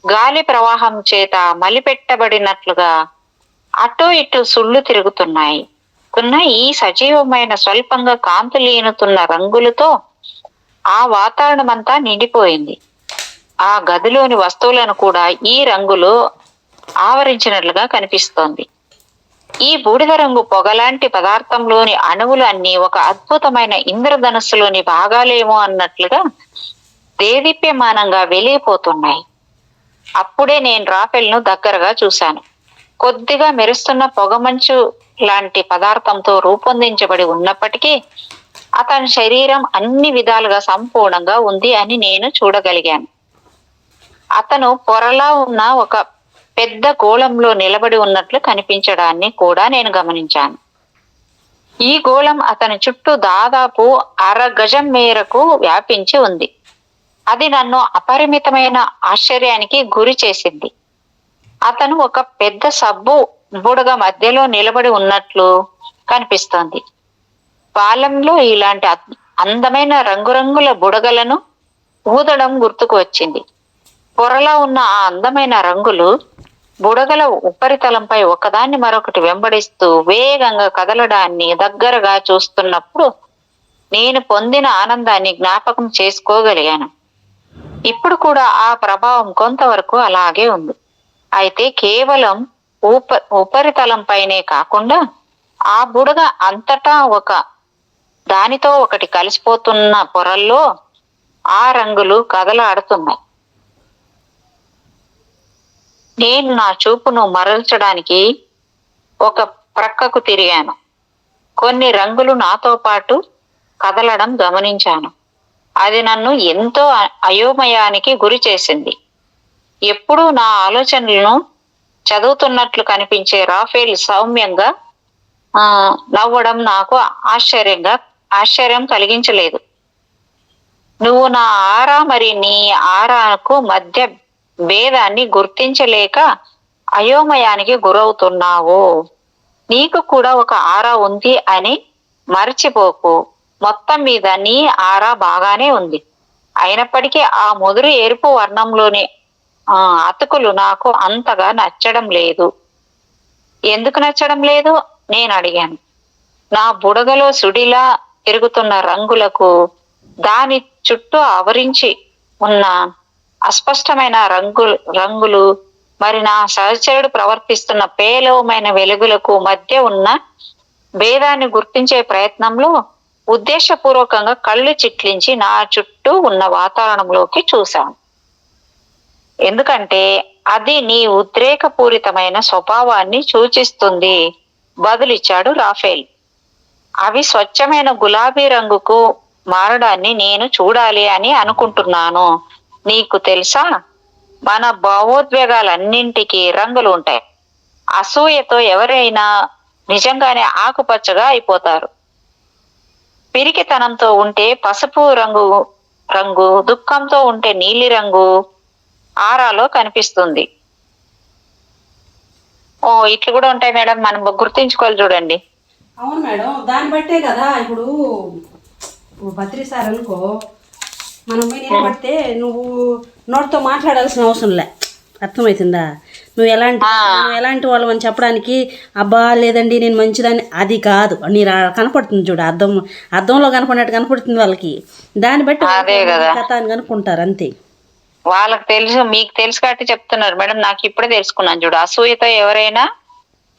గాలి ప్రవాహం చేత మలిపెట్టబడినట్లుగా అటూ ఇటూ సుళ్ళు తిరుగుతున్నాయి. ఈ సజీవమైన స్వల్పంగా కాంతులీనుతున్న రంగులతో ఆ వాతావరణం అంతా నిండిపోయింది. ఆ గదిలోని వస్తువులను కూడా ఈ రంగులు ఆవరించినట్లుగా కనిపిస్తోంది. ఈ బూడిద రంగు పొగలాంటి పదార్థంలోని అణువులు అన్నీ ఒక అద్భుతమైన ఇంద్రధనుస్సులోని భాగాలేమో అన్నట్లుగా దేదీప్యమానంగా వెలిగిపోతున్నాయి. అప్పుడే నేను రాఫెల్ను దగ్గరగా చూశాను. కొద్దిగా మెరుస్తున్న పొగమంచు లాంటి పదార్థంతో రూపొందించబడి ఉన్నప్పటికీ అతని శరీరం అన్ని విధాలుగా సంపూర్ణంగా ఉంది అని నేను చూడగలిగాను. అతను పొరలా ఉన్న ఒక పెద్ద గోళంలో నిలబడి ఉన్నట్లు కనిపించడాన్ని కూడా నేను గమనించాను. ఈ గోళం అతని చుట్టూ దాదాపు 1/2 గజం మేరకు వ్యాపించి ఉంది. అది నన్ను అపరిమితమైన ఆశ్చర్యానికి గురి చేసింది. అతను ఒక పెద్ద సబ్బు బుడగ మధ్యలో నిలబడి ఉన్నట్లు కనిపిస్తోంది. బాల్యంలో ఇలాంటి అందమైన రంగురంగుల బుడగలను ఊదడం గుర్తుకు వచ్చింది. పొరలా ఉన్న ఆ అందమైన రంగులు బుడగల ఉపరితలంపై ఒకదాన్ని మరొకటి వెంబడిస్తూ వేగంగా కదలడాన్ని దగ్గరగా చూస్తున్నప్పుడు నేను పొందిన ఆనందాన్ని జ్ఞాపకం చేసుకోగలిగాను. ఇప్పుడు కూడా ఆ ప్రభావం కొంతవరకు అలాగే ఉంది. అయితే కేవలం ఉపరితలంపైనే కాకుండా ఆ బుడగ అంతటా దానితో ఒకటి కలిసిపోతున్న పొరల్లో ఆ రంగులు కదలాడుతున్నాయి. నేను నా చూపును మరల్చడానికి ఒక ప్రక్కకు తిరిగాను. కొన్ని రంగులు నాతో పాటు కదలడం గమనించాను. అది నన్ను ఎంతో అయోమయానికి గురి చేసింది. ఎప్పుడూ నా ఆలోచనలను చదువుతున్నట్లు కనిపించే రాఫేల్ సౌమ్యంగా నవ్వడం నాకు ఆశ్చర్యం కలిగించలేదు. నువ్వు నా ఆరా మరి నీ ఆరాకు మధ్య భేదాన్ని గుర్తించలేక అయోమయానికి గురవుతున్నావు. నీకు కూడా ఒక ఆరా ఉంది అని మర్చిపోకు. మొత్తం మీద నీ ఆరా బాగానే ఉంది. అయినప్పటికీ ఆ ముదురు ఎరుపు వర్ణంలోని అతుకులు నాకు అంతగా నచ్చడం లేదు. ఎందుకు నచ్చడం లేదు నేను అడిగాను. నా బుడగలో సుడిలా తిరుగుతున్న రంగులకు, దాని చుట్టూ ఆవరించి ఉన్న అస్పష్టమైన రంగులు మరి నా సహచరుడు ప్రవర్తిస్తున్న పేలవమైన వెలుగులకు మధ్య ఉన్న భేదాన్ని గుర్తించే ప్రయత్నంలో ఉద్దేశపూర్వకంగా కళ్ళు చిట్లించి నా చుట్టూ ఉన్న వాతావరణంలోకి చూశాను. ఎందుకంటే అది నీ ఉద్రేకపూరితమైన స్వభావాన్ని సూచిస్తుంది, బదులిచ్చాడు రాఫేల్. అవి స్వచ్ఛమైన గులాబీ రంగుకు మారడాన్ని నేను చూడాలి అని అనుకుంటున్నాను. నీకు తెలుసా, మన భావోద్వేగాలన్నింటికీ రంగులు ఉంటాయి. అసూయతో ఎవరైనా నిజంగానే ఆకుపచ్చగా అయిపోతారు. పిరికితనంతో ఉంటే పసుపు రంగు, దుఃఖంతో ఉంటే నీలి రంగు ఆరాలో కనిపిస్తుంది. ఇట్లు కూడా ఉంటాయి మేడం, మనం గుర్తించుకోవాలి చూడండి. అవును మేడం, దాన్ని బట్టే కదా ఇప్పుడు పత్రి సార్ అనుకో, మనం పోయి నిలబడితే నువ్వు నోటితో మాట్లాడాల్సిన అవసరం లే, అర్థమవుతుందా? నువ్వు ఎలాంటి వాళ్ళు అని చెప్పడానికి అబ్బా లేదండి నేను మంచిదాన్ని అది కాదు, నీ కనపడుతుంది చూడు, అద్దంలో కనపడినట్టు కనపడుతుంది వాళ్ళకి. దాన్ని బట్టి కథ అని కనుక్కుంటారు అంతే. వాళ్ళకి తెలుసు, మీకు తెలుసు కాబట్టి చెప్తున్నారు మేడం. నాకు ఇప్పుడే తెలుసుకున్నాను చూడు. అసూయతో ఎవరైనా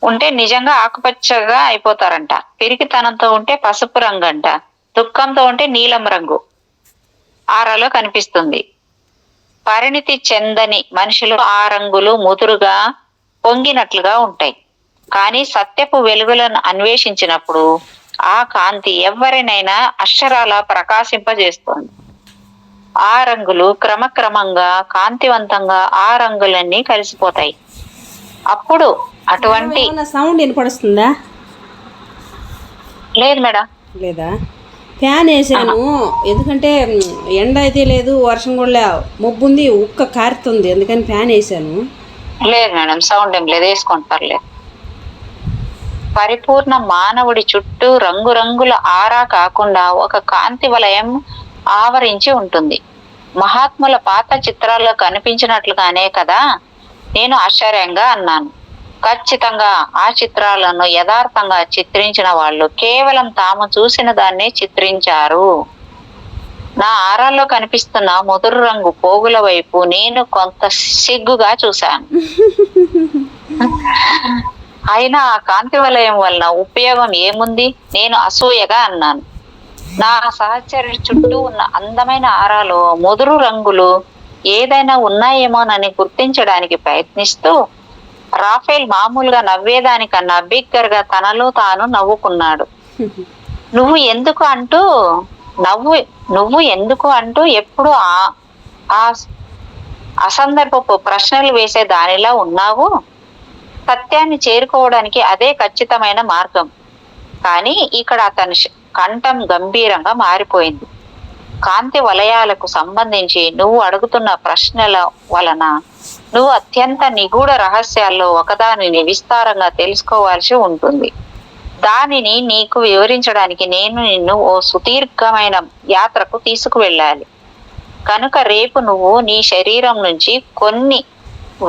ఉంటే నిజంగా ఆకుపచ్చగా అయిపోతారంట. పిరికితనంతో ఉంటే పసుపు రంగు అంట. దుఃఖంతో ఉంటే నీలం రంగు ఆరాలో కనిపిస్తుంది. పరిణితి చెందని మనుషులు ఆ రంగులు ముదురుగా పొంగినట్లుగా ఉంటాయి. కానీ సత్యపు వెలుగులను అన్వేషించినప్పుడు ఆ కాంతి ఎవరినైనా అక్షరాలా ప్రకాశింపజేస్తుంది. ఆ రంగులు క్రమక్రమంగా కాంతివంతంగా ఆ రంగులన్నీ కలిసిపోతాయి. అప్పుడు అటువంటి సౌండ్ వినపడుతుందా? లేదు మేడం. లేదా? ఫ్యాన్ వేసాను, ఎందుకంటే ఎండ అయితే లేదు, వర్షం కూడా మబ్బు ఉంది, ఉక్క కారుతుంది, అందుకని ఫ్యాన్ వేసాను. లేదు మేడం, సౌండ్ ఏం లేదు, వేసుకోండి పర్లేదు. పరిపూర్ణ మానవుడి చుట్టూ రంగురంగుల ఆరా కాకుండా ఒక కాంతి వలయం ఆవరించి ఉంటుంది. మహాత్ముల పాత చిత్రాల్లో కనిపించినట్లుగానే కదా? నేను ఆశ్చర్యంగా అన్నాను. ఖచ్చితంగా ఆ చిత్రాలను యథార్థంగా చిత్రించిన వాళ్ళు కేవలం తాము చూసిన దాన్నే చిత్రించారు. నా ఆరాల్లో కనిపిస్తున్న ముదురు రంగు పోగుల వైపు నేను కొంత సిగ్గుగా చూశాను. అయినా ఆ కాంతి వలయం వలన ఉపయోగం ఏముంది? నేను అసూయగా అన్నాను. నా సహచరుడి చుట్టూ ఉన్న అందమైన ఆరాలో ముదురు రంగులు ఏదైనా ఉన్నాయేమోనని గుర్తించడానికి ప్రయత్నిస్తూ రాఫేల్ మామూలుగా నవ్వేదానికన్నా బిగ్గరగా తనలో తాను నవ్వుకున్నాడు. నువ్వు ఎందుకు అంటూ ఎప్పుడు ఆ అసందర్భపు ప్రశ్నలు వేసే దానిలా ఉన్నావు. సత్యాన్ని చేరుకోవడానికి అదే ఖచ్చితమైన మార్గం. కానీ ఇక్కడ అతని కంఠం గంభీరంగా మారిపోయింది. కాంతి వలయాలకు సంబంధించి నువ్వు అడుగుతున్న ప్రశ్నల వలన నువ్వు అత్యంత నిగూఢ రహస్యాల్లో ఒకదానిని విస్తారంగా తెలుసుకోవాల్సి ఉంటుంది. దానిని నీకు వివరించడానికి నేను నిన్ను ఓ సుదీర్ఘమైన యాత్రకు తీసుకువెళ్ళాలి. కనుక రేపు నువ్వు నీ శరీరం నుంచి కొన్ని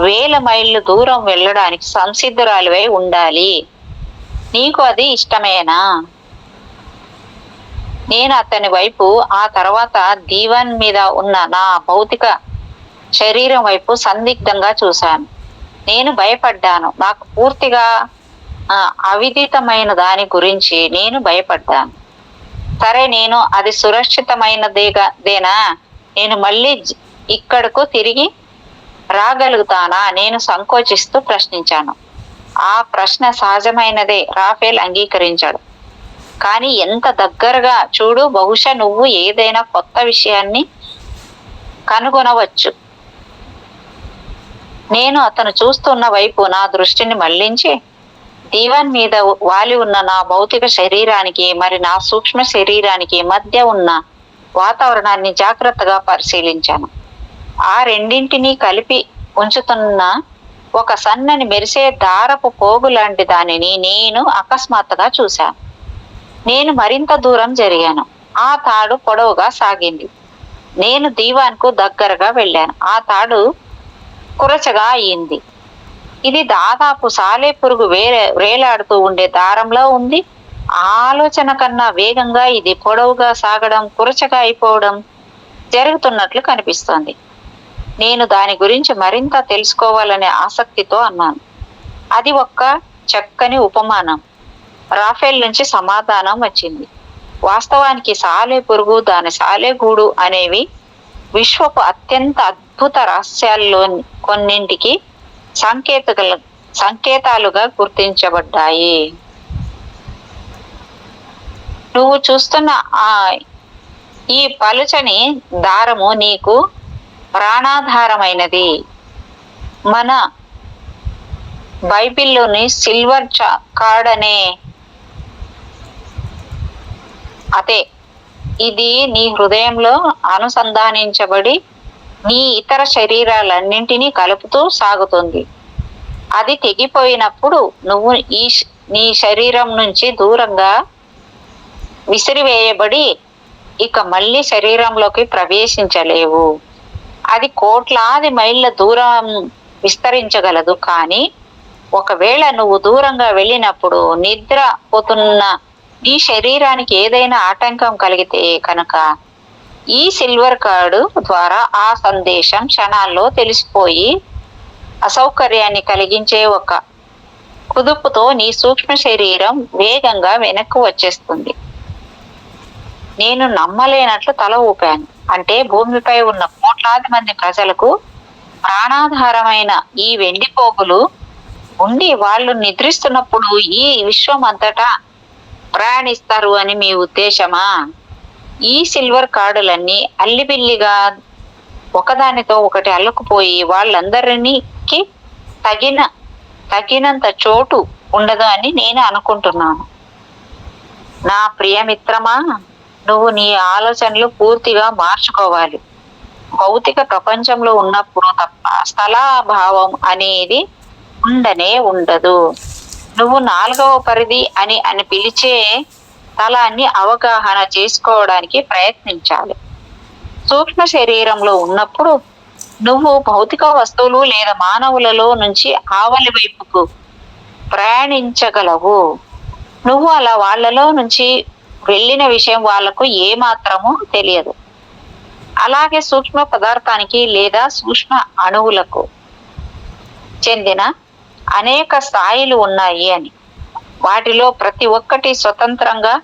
వేల మైళ్ళు దూరం వెళ్ళడానికి సంసిద్ధురాలివై ఉండాలి. నీకు అది ఇష్టమేనా? నేను అతని వైపు, ఆ తర్వాత దీవాన్ మీద ఉన్న నా భౌతిక శరీరం వైపు సందిగ్ధంగా చూశాను. నేను భయపడ్డాను. నాకు పూర్తిగా అవిదితమైన దాని గురించి నేను భయపడ్డాను. సరే, నేను అది సురక్షితమైనదేనా? నేను మళ్ళీ ఇక్కడకు తిరిగి రాగలుగుతానా? నేను సంకోచిస్తూ ప్రశ్నించాను. ఆ ప్రశ్న సహజమైనదే, రాఫేల్ అంగీకరించాడు. కానీ ఎంత దగ్గరగా చూడు, బహుశా నువ్వు ఏదైనా కొత్త విషయాన్ని కనుగొనవచ్చు. నేను అతను చూస్తున్న వైపు నా దృష్టిని మళ్లించి దీవాన్ మీద వాలి ఉన్న నా భౌతిక శరీరానికి మరి నా సూక్ష్మ శరీరానికి మధ్య ఉన్న వాతావరణాన్ని జాగ్రత్తగా పరిశీలించాను. ఆ రెండింటినీ కలిపి ఉంచుతున్న ఒక సన్నని మెరిసే దారపు పోగు లాంటి దానిని నేను అకస్మాత్తుగా చూశాను. నేను మరింత దూరం జరిగాను. ఆ తాడు పొడవుగా సాగింది. నేను దీవాన్కు దగ్గరగా వెళ్ళాను. ఆ తాడు కురచగా అయింది. ఇది దాదాపు సాలెపురుగు వేలాడుతూ ఉండే దారంలో ఉంది. ఆలోచన కన్నా వేగంగా ఇది పొడవుగా సాగడం, కురచగా అయిపోవడం జరుగుతున్నట్లు కనిపిస్తోంది. నేను దాని గురించి మరింత తెలుసుకోవాలనే ఆసక్తితో అన్నాను. అది ఒక్క చక్కని ఉపమానం. రాఫెల్ నుంచి సమాధానం వచ్చింది. వాస్తవానికి సాలెపురుగు, దాని సాలెగూడు అనేవి విశ్వపు అత్యంత అద్భుత రహస్యాల్లో కొన్నింటికి సంకేతాలుగా గుర్తించబడ్డాయి. నువ్వు చూస్తున్న ఈ పలుచని దారము నీకు ప్రాణాధారమైనది. మన బైబిల్లోని సిల్వర్ కార్డ్ అనే అదే ఇది నీ హృదయంలో అనుసంధానించబడి నీ ఇతర శరీరాలన్నింటినీ కలుపుతూ సాగుతుంది. అది తెగిపోయినప్పుడు నువ్వు నీ శరీరం నుంచి దూరంగా విసిరివేయబడి ఇక మళ్ళీ శరీరంలోకి ప్రవేశించలేవు. అది కోట్లాది మైళ్ళ దూరం విస్తరించగలదు. కానీ ఒకవేళ నువ్వు దూరంగా వెళ్ళినప్పుడు నిద్రపోతున్న నీ శరీరానికి ఏదైనా ఆటంకం కలిగితే కనుక ఈ సిల్వర్ కార్డు ద్వారా ఆ సందేశం క్షణాల్లో తెలిసిపోయి అసౌకర్యాన్ని కలిగించే ఒక కుదుపుతో నీ సూక్ష్మ శరీరం వేగంగా వెనక్కు వచ్చేస్తుంది. నేను నమ్మలేనట్లు తల ఊపాను. అంటే భూమిపై ఉన్న కోట్లాది మంది ప్రజలకు ప్రాణాధారమైన ఈ వెండి పోగులు ఉండి వాళ్ళు నిద్రిస్తున్నప్పుడు ఈ విశ్వం అంతటా ప్రయాణిస్తారు అని మీ ఉద్దేశమా? ఈ సిల్వర్ కార్డులన్నీ అల్లిబిల్లిగా ఒకదానితో ఒకటి అల్లుకుపోయి వాళ్ళందరికి తగినంత చోటు ఉండదు అని నేను అనుకుంటున్నాను. నా ప్రియమిత్రమా, నువ్వు నీ ఆలోచనలు పూర్తిగా మార్చుకోవాలి. భౌతిక ప్రపంచంలో ఉన్నప్పుడు తప్ప స్థలాభావం అనేది ఉండనే ఉండదు. నువ్వు 4వ పరిధి అని పిలిచే స్థలాన్ని అవగాహన చేసుకోవడానికి ప్రయత్నించాలి. సూక్ష్మ శరీరంలో ఉన్నప్పుడు నువ్వు భౌతిక వస్తువులు లేదా మానవులలో నుంచి ఆవలి వైపుకు ప్రయాణించగలవు. నువ్వు అలా వాళ్ళలో నుంచి వెళ్ళిన విషయం వాళ్లకు ఏమాత్రమూ తెలియదు. అలాగే సూక్ష్మ పదార్థానికి లేదా సూక్ష్మ అణువులకు చెందిన అనేక స్థాయిలు ఉన్నాయి అని, వాటిలో ప్రతి ఒక్కటి స్వతంత్రంగా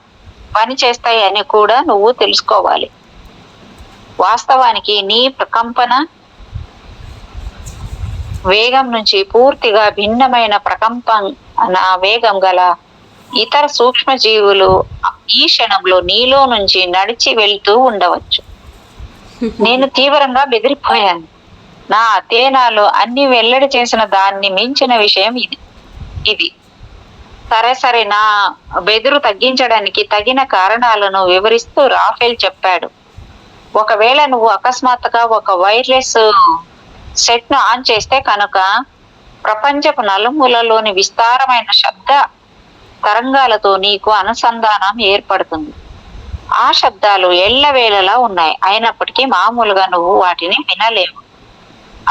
పనిచేస్తాయి అని కూడా నువ్వు తెలుసుకోవాలి. వాస్తవానికి నీ ప్రకంపన వేగం నుంచి పూర్తిగా భిన్నమైన ప్రకంపన వేగం గల ఇతర సూక్ష్మ జీవులు ఈ క్షణంలో నీలో నుంచి నడిచి వెళ్తూ ఉండవచ్చు. నేను తీవ్రంగా బెదిరిపోయాను. నా అధ్యయనాలు అన్ని వెల్లడి చేసిన దాన్ని మించిన విషయం ఇది. సరే నా బెదురు తగ్గించడానికి తగిన కారణాలను వివరిస్తూ రాఫెల్ చెప్పాడు. ఒకవేళ నువ్వు అకస్మాత్తుగా ఒక వైర్లెస్ సెట్ ను ఆన్ చేస్తే కనుక ప్రపంచపు నలుమూలలోని విస్తారమైన శబ్ద తరంగాలతో నీకు అనుసంధానం ఏర్పడుతుంది. ఆ శబ్దాలు ఎల్లవేళలా ఉన్నాయి. అయినప్పటికీ మామూలుగా నువ్వు వాటిని వినలేవు.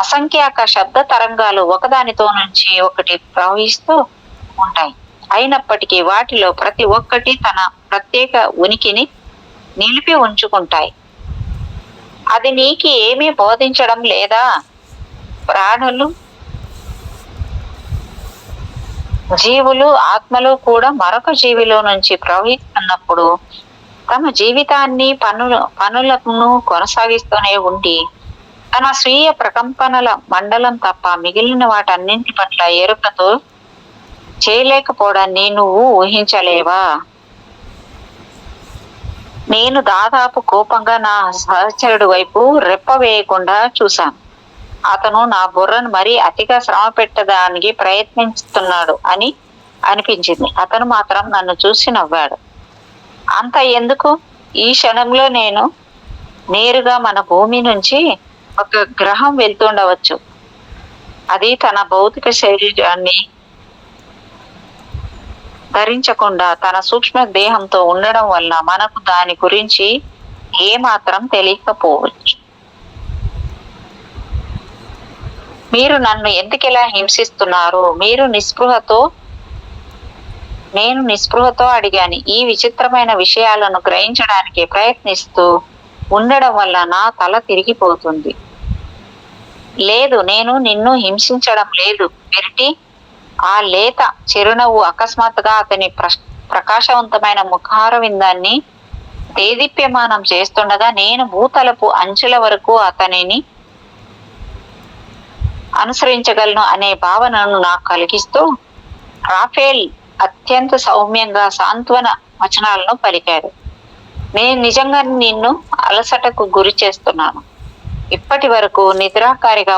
అసంఖ్యాక శబ్ద తరంగాలు ఒకదానితో నుంచి ఒకటి ప్రవహిస్తూ ఉంటాయి. అయినప్పటికీ వాటిలో ప్రతి ఒక్కటి తన ప్రత్యేక ఉనికిని నిలిపి ఉంచుకుంటాయి. అది నీకు ఏమీ బోధించడం లేదా? ప్రాణులు, జీవులు, ఆత్మలు కూడా మరొక జీవిలో నుంచి ప్రవహిస్తున్నప్పుడు తమ జీవితాన్ని పనులను కొనసాగిస్తూనే ఉండి తన స్వీయ ప్రకంపనల మండలం తప్ప మిగిలిన వాటన్నింటి పట్ల ఎరుకతో చేయలేకపోవడాన్ని నువ్వు ఊహించలేవా? నేను దాదాపు కోపంగా నా సహచరుడి వైపు రెప్ప వేయకుండా చూశాను. అతను నా బుర్రను మరీ అతిగా శ్రమ పెట్టడానికి ప్రయత్నిస్తున్నాడు అని అనిపించింది. అతను మాత్రం నన్ను చూసి నవ్వాడు. అంత ఎందుకు? ఈ క్షణంలో నేను నేరుగా మన భూమి నుంచి ఒక గ్రహం వెళ్తుండవచ్చు. అది తన భౌతిక శరీరాన్ని ధరించకుండా తన సూక్ష్మ దేహంతో ఉండడం వల్ల మనకు దాని గురించి ఏమాత్రం తెలియకపోవచ్చు. మీరు నన్ను ఎందుకిలా హింసిస్తున్నారు? నేను నిస్పృహతో అడిగాను. ఈ విచిత్రమైన విషయాలను గ్రహించడానికి ప్రయత్నిస్తూ ఉండడం వల్ల నా తల తిరిగిపోతుంది. లేదు, నేను నిన్ను హింసించడం లేదు పెరిటి. ఆ లేత చిరునవ్వు అకస్మాత్తుగా అతని ప్రకాశవంతమైన ముఖారవిందాన్ని దేదీప్యమానం చేస్తుండగా నేను భూతలపు అంచుల వరకు అతనిని అనుసరించగలను అనే భావనను నాకు కలిగిస్తూ రాఫేల్ అత్యంత సౌమ్యంగా సాంత్వన వచనాలను పలికాడు. నేను నిజంగా నిన్ను అలసటకు గురి చేస్తున్నాను. ఇప్పటి వరకు నిద్రాకారిగా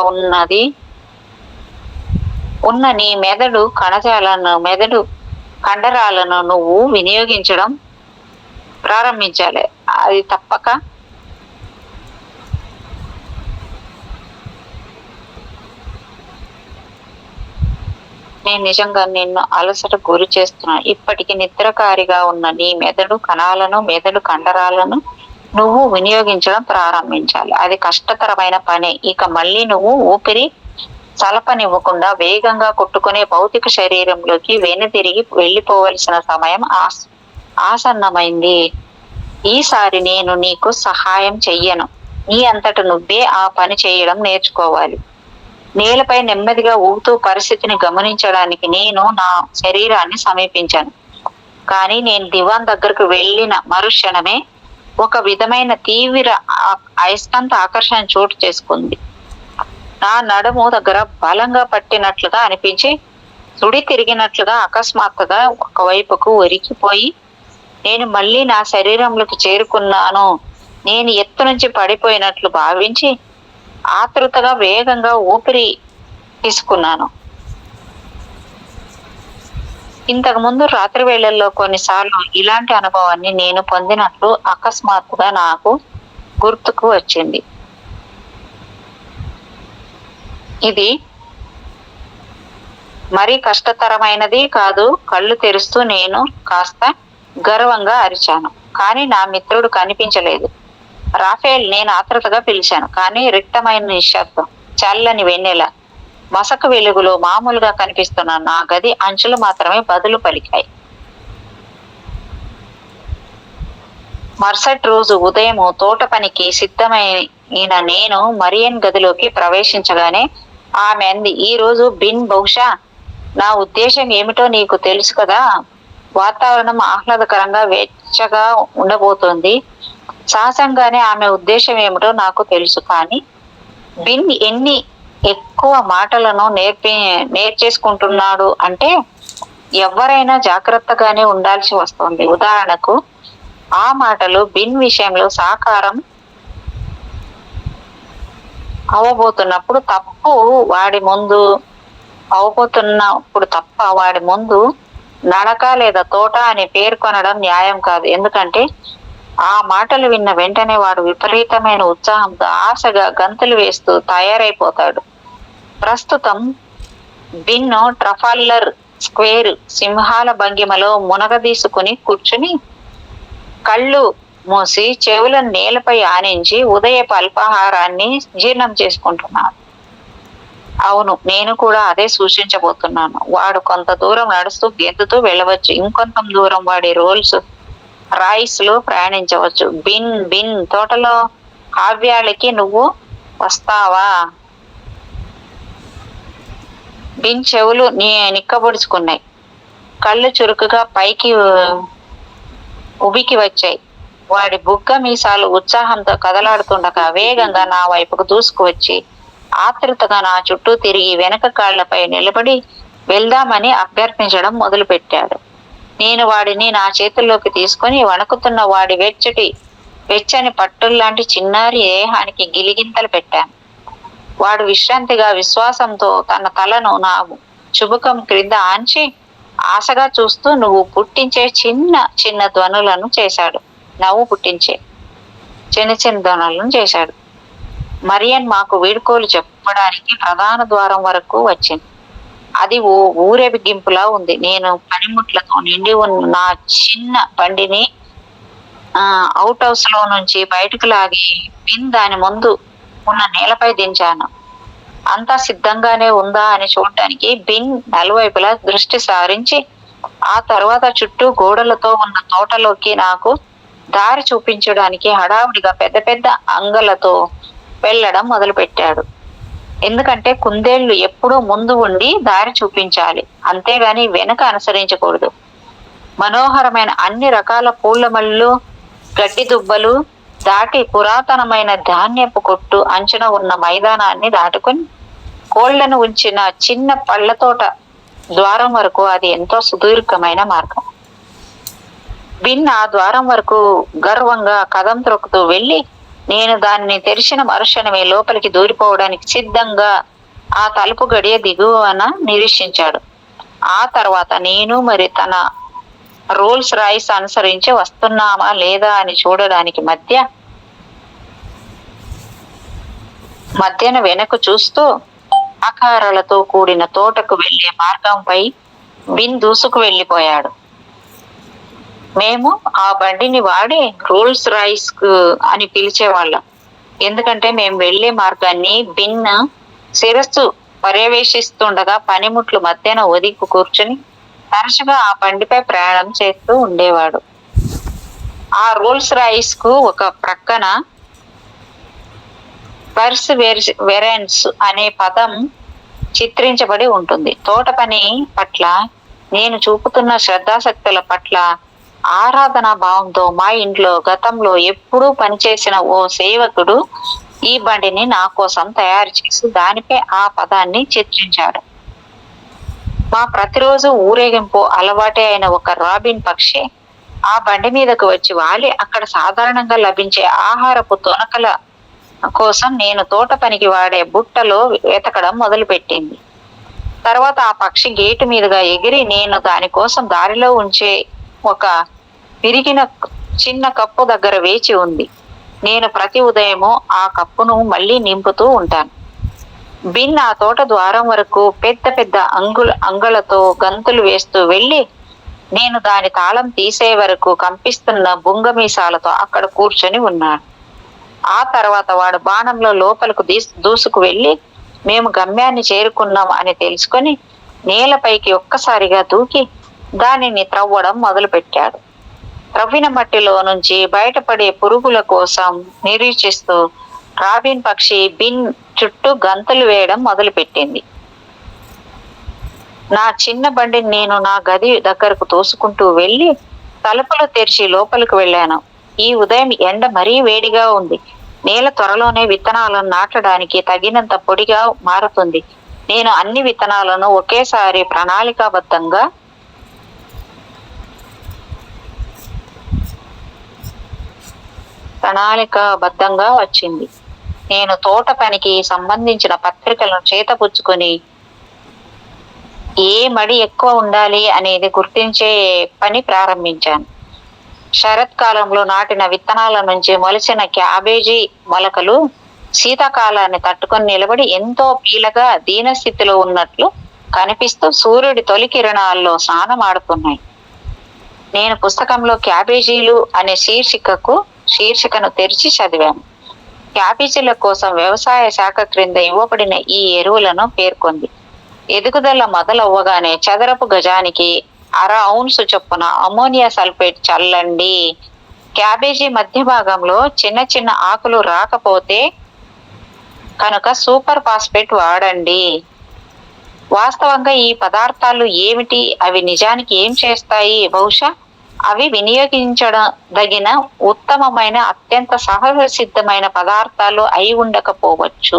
ఉన్న నీ మెదడు కండరాలను నువ్వు వినియోగించడం ప్రారంభించాలి. అది తప్పక నేను నిజంగా నిన్ను అలసట గురి చేస్తున్నాను. ఇప్పటికి నిద్రకారిగా ఉన్న నీ మెదడు కండరాలను నువ్వు వినియోగించడం ప్రారంభించాలి. అది కష్టతరమైన పనే. ఇక మళ్ళీ నువ్వు ఊపిరి సలపనివ్వకుండా వేగంగా కొట్టుకునే భౌతిక శరీరంలోకి వెనుతిరిగి వెళ్ళిపోవలసిన సమయం ఆసన్నమైంది. ఈసారి నేను నీకు సహాయం చెయ్యను. నీ అంతట నువ్వే ఆ పని చేయడం నేర్చుకోవాలి. నేలపై నెమ్మదిగా ఊగుతూ పరిస్థితిని గమనించడానికి నేను నా శరీరాన్ని సమీపించాను. కానీ నేను దివాన్ దగ్గరకు వెళ్ళిన మరుక్షణమే ఒక విధమైన తీవ్ర అయస్కాంత ఆకర్షణ చోటు చేసుకుంది. నా నడుము దగ్గర బలంగా పట్టినట్లుగా అనిపించి సుడి తిరిగినట్లుగా అకస్మాత్తుగా ఒకవైపుకు ఒరికిపోయి నేను మళ్ళీ నా శరీరంలోకి చేరుకున్నాను. నేను ఎత్తు నుంచి పడిపోయినట్లు భావించి ఆతృతగా వేగంగా ఊపిరి తీసుకున్నాను. ఇంతకు ముందు రాత్రి వేళల్లో కొన్నిసార్లు ఇలాంటి అనుభవాన్ని నేను పొందినట్లు అకస్మాత్తుగా నాకు గుర్తుకు వచ్చింది. ఇది మరీ కష్టతరమైనది కాదు. కళ్ళు తెరుస్తూ నేను కాస్త గర్వంగా అరిచాను. కానీ నా మిత్రుడు కనిపించలేదు. రాఫేల్, నేను ఆతృతగా పిలిచాను. కానీ రిక్తమైన నిశ్శబ్దం, చల్లని వెన్నెల, మసక వెలుగులో మామూలుగా కనిపిస్తున్న నా గది అంచులు మాత్రమే బదులు పలికాయి. మరుసటి రోజు ఉదయం తోట పనికి సిద్ధమైన నేను మరియన్ గదిలోకి ప్రవేశించగానే ఆమె అంది, ఈ రోజు బిన్ బహుశా నా ఉద్దేశం ఏమిటో నీకు తెలుసు కదా. వాతావరణం ఆహ్లాదకరంగా వెచ్చగా ఉండబోతోంది. సహజంగానే ఆమె ఉద్దేశం ఏమిటో నాకు తెలుసు. కానీ బిన్ ఎన్ని ఎక్కువ మాటలను నేర్చేసుకుంటున్నాడు అంటే ఎవరైనా జాగ్రత్తగానే ఉండాల్సి వస్తుంది. ఉదాహరణకు ఆ మాటలు బిన్ విషయంలో సాకారం అవబోతున్నప్పుడు తప్ప వాడి ముందు నడక లేదా తోట అని పేర్కొనడం న్యాయం కాదు. ఎందుకంటే ఆ మాటలు విన్న వెంటనే వాడు విపరీతమైన ఉత్సాహంతో ఆశగా గంతులు వేస్తూ తయారైపోతాడు. ప్రస్తుతం బిన్ను ట్రఫాల్లర్ స్క్వేర్ సింహాల భంగిమలో మునగదీసుకుని కూర్చుని కళ్ళు మూసి చెవులను నేలపై ఆనించి ఉదయపు అల్పాహారాన్ని జీర్ణం చేసుకుంటున్నాను. అవును, నేను కూడా అదే సూచించబోతున్నాను. వాడు కొంత దూరం నడుస్తూ గెంతుతూ వెళ్ళవచ్చు. ఇంకొంత దూరం వాడి రాయిస్ లో ప్రయాణించవచ్చు. బిన్ తోటలో కావ్యాలకి నువ్వు వస్తావా? బిన్ చెవులు నిక్కబొడుచుకున్నాయి. కళ్ళు చురుకుగా పైకి ఉబికి వచ్చాయి. వాడి బుగ్గ మీసాలు ఉత్సాహంతో కదలాడుతుండగా వేగంగా నా వైపుకు దూసుకువచ్చి ఆతృతగా నా చుట్టూ తిరిగి వెనక కాళ్లపై నిలబడి వెళ్దామని అభ్యర్థించడం మొదలుపెట్టాడు. నేను వాడిని నా చేతుల్లోకి తీసుకుని వణుకుతున్న వాడి వెచ్చటి వెచ్చని పట్టుల్లాంటి చిన్నారి దేహానికి గిలిగింతలు పెట్టాను. వాడు విశ్రాంతిగా విశ్వాసంతో తన తలను నా చుబుకం క్రింద ఆంచి ఆశగా చూస్తూ నువ్వు పుట్టించే చిన్న చిన్న ధ్వనులను చేశాడు. నవ్వు పుట్టించే చిన్న చిన్న ధ్వనులను చేశాడు. మరియన్ మాకు వీడ్కోలు చెప్పడానికి ప్రధాన ద్వారం వరకు వచ్చింది. అది ఊరేగింపులా ఉంది. నేను పనిముట్లతో నిండి ఉన్న నా చిన్న బండిని అవుట్ హౌస్ లో నుంచి బయటకు లాగి దాని ముందు ఉన్న నేలపై దించాను. అంతా సిద్ధంగానే ఉందా అని చూడటానికి బిన్ నలువైపులా దృష్టి సారించి ఆ తర్వాత చుట్టూ గోడలతో ఉన్న తోటలోకి నాకు దారి చూపించడానికి హడావుడిగా పెద్ద పెద్ద అంగలతో వెళ్ళడం మొదలు పెట్టాడు. ఎందుకంటే కుందేళ్లు ఎప్పుడూ ముందు ఉండి దారి చూపించాలి, అంతేగాని వెనక అనుసరించకూడదు. మనోహరమైన అన్ని రకాల పూల మళ్ళు, గడ్డి దుబ్బలు దాటి పురాతనమైన ధాన్యపు కొట్టు అంచున ఉన్న మైదానాన్ని దాటుకుని కోళ్లను ఉంచిన చిన్న పళ్ళ తోట ద్వారం వరకు అది ఎంతో సుదీర్ఘమైన మార్గం. బిన్ ఆ ద్వారం వరకు గర్వంగా కదం త్రొక్కుతూ వెళ్ళి నేను దానిని తెరిచిన మరుక్షణమే లోపలికి దూరిపోవడానికి సిద్ధంగా ఆ తలుపు గడియ దిగువన నిరీక్షించాడు. ఆ తర్వాత నేను మరి తన రోల్స్ రాయిస్ అనుసరించి వస్తున్నామా లేదా అని చూడడానికి మధ్యన వెనక్కు చూస్తూ ఆకారాలతో కూడిన తోటకు వెళ్లే మార్గంపై బిన్ దూసుకు వెళ్ళిపోయాడు. మేము ఆ బండిని వాడి రోల్స్ రాయిస్ అని పిలిచేవాళ్ళం. ఎందుకంటే మేము వెళ్లే మార్గాన్ని బిన్ శిరస్సు పర్యవేక్షిస్తుండగా పనిముట్లు మధ్యన ఒదిగి కూర్చుని తరచుగా ఆ బండిపై ప్రయాణం చేస్తూ ఉండేవాడు. ఆ రోల్స్ రాయిస్ కు ఒక ప్రక్కన వెరెన్స్ అనే పదం చిత్రించబడి ఉంటుంది. తోట పని పట్ల నేను చూపుతున్న శ్రద్ధాశక్తుల పట్ల ఆరాధనా భావంతో మా ఇంట్లో గతంలో ఎప్పుడూ పనిచేసిన ఓ సేవకుడు ఈ బండిని నా కోసం తయారు చేసి దానిపై ఆ పదాన్ని చిత్రించాడు. మా ప్రతిరోజు ఊరేగింపు అలవాటే అయిన ఒక రాబిన్ పక్షి ఆ బండి మీదకు వచ్చి వాలి అక్కడ సాధారణంగా లభించే ఆహారపు తొనకల కోసం నేను తోట పనికి వాడే బుట్టలో వెతకడం మొదలుపెట్టింది. తర్వాత ఆ పక్షి గేటు మీదుగా ఎగిరి నేను దానికోసం దారిలో ఉంచే ఒక విరిగిన చిన్న కప్పు దగ్గర వేచి ఉంది. నేను ప్రతి ఉదయము ఆ కప్పును మళ్ళీ నింపుతూ ఉంటాను. బిన్ ఆ తోట ద్వారం వరకు పెద్ద పెద్ద అంగలతో గంతులు వేస్తూ వెళ్ళి నేను దాని తాళం తీసే వరకు కంపిస్తున్న బుంగమీసాలతో అక్కడ కూర్చొని ఉన్నాడు. ఆ తర్వాత వాడు బాణంలో లోపలకు దూసుకు వెళ్ళి మేము గమ్యాన్ని చేరుకున్నాం అని తెలుసుకొని నేలపైకి ఒక్కసారిగా దూకి దానిని త్రవ్వడం మొదలు పెట్టాడు. త్రవ్విన మట్టిలో నుంచి బయటపడే పురుగుల కోసం నిరీక్షిస్తూ రాబిన్ పక్షి బిన్ చుట్టూ గంతులు వేయడం మొదలుపెట్టింది. నా చిన్న బండిని నేను నా గది దగ్గరకు తోసుకుంటూ వెళ్ళి తలుపులు తెరిచి లోపలికి వెళ్ళాను. ఈ ఉదయం ఎండ మరీ వేడిగా ఉంది. నేల త్వరలోనే విత్తనాలను నాటడానికి తగినంత పొడిగా మారుతుంది. నేను అన్ని విత్తనాలను ఒకేసారి ప్రణాళికాబద్ధంగా వచ్చింది. నేను తోట పనికి సంబంధించిన పత్రికలను చేతపుచ్చుకొని ఏ మడి ఎక్కువ ఉండాలి అనేది గుర్తించే పని ప్రారంభించాను. శరత్కాలంలో నాటిన విత్తనాల నుంచి మొలిచిన క్యాబేజీ మొలకలు శీతాకాలాన్ని తట్టుకొని నిలబడి ఎంతో పీలగా దీనస్థితిలో ఉన్నట్లు కనిపిస్తూ సూర్యుడి తొలి కిరణాల్లో స్నానమాడుతున్నాయి. నేను పుస్తకంలో క్యాబేజీలు అనే శీర్షికను తెరిచి చదివాను. క్యాబేజీల కోసం వ్యవసాయ శాఖ క్రింద ఇవ్వబడిన ఈ ఎరువులను పేర్కొంది. ఎదుగుదల మొదలవ్వగానే చదరపు గజానికి 1/2 ఔన్సు చొప్పున అమోనియా సల్ఫేట్ చల్లండి. క్యాబేజీ మధ్య భాగంలో చిన్న చిన్న ఆకులు రాకపోతే కనుక సూపర్ ఫాస్ఫేట్ వాడండి. వాస్తవంగా ఈ పదార్థాలు ఏమిటి, అవి నిజానికి ఏం చేస్తాయి? బహుశా అవి వినియోగించదగిన ఉత్తమమైన అత్యంత సహజ సిద్ధమైన పదార్థాలు అయి ఉండకపోవచ్చు.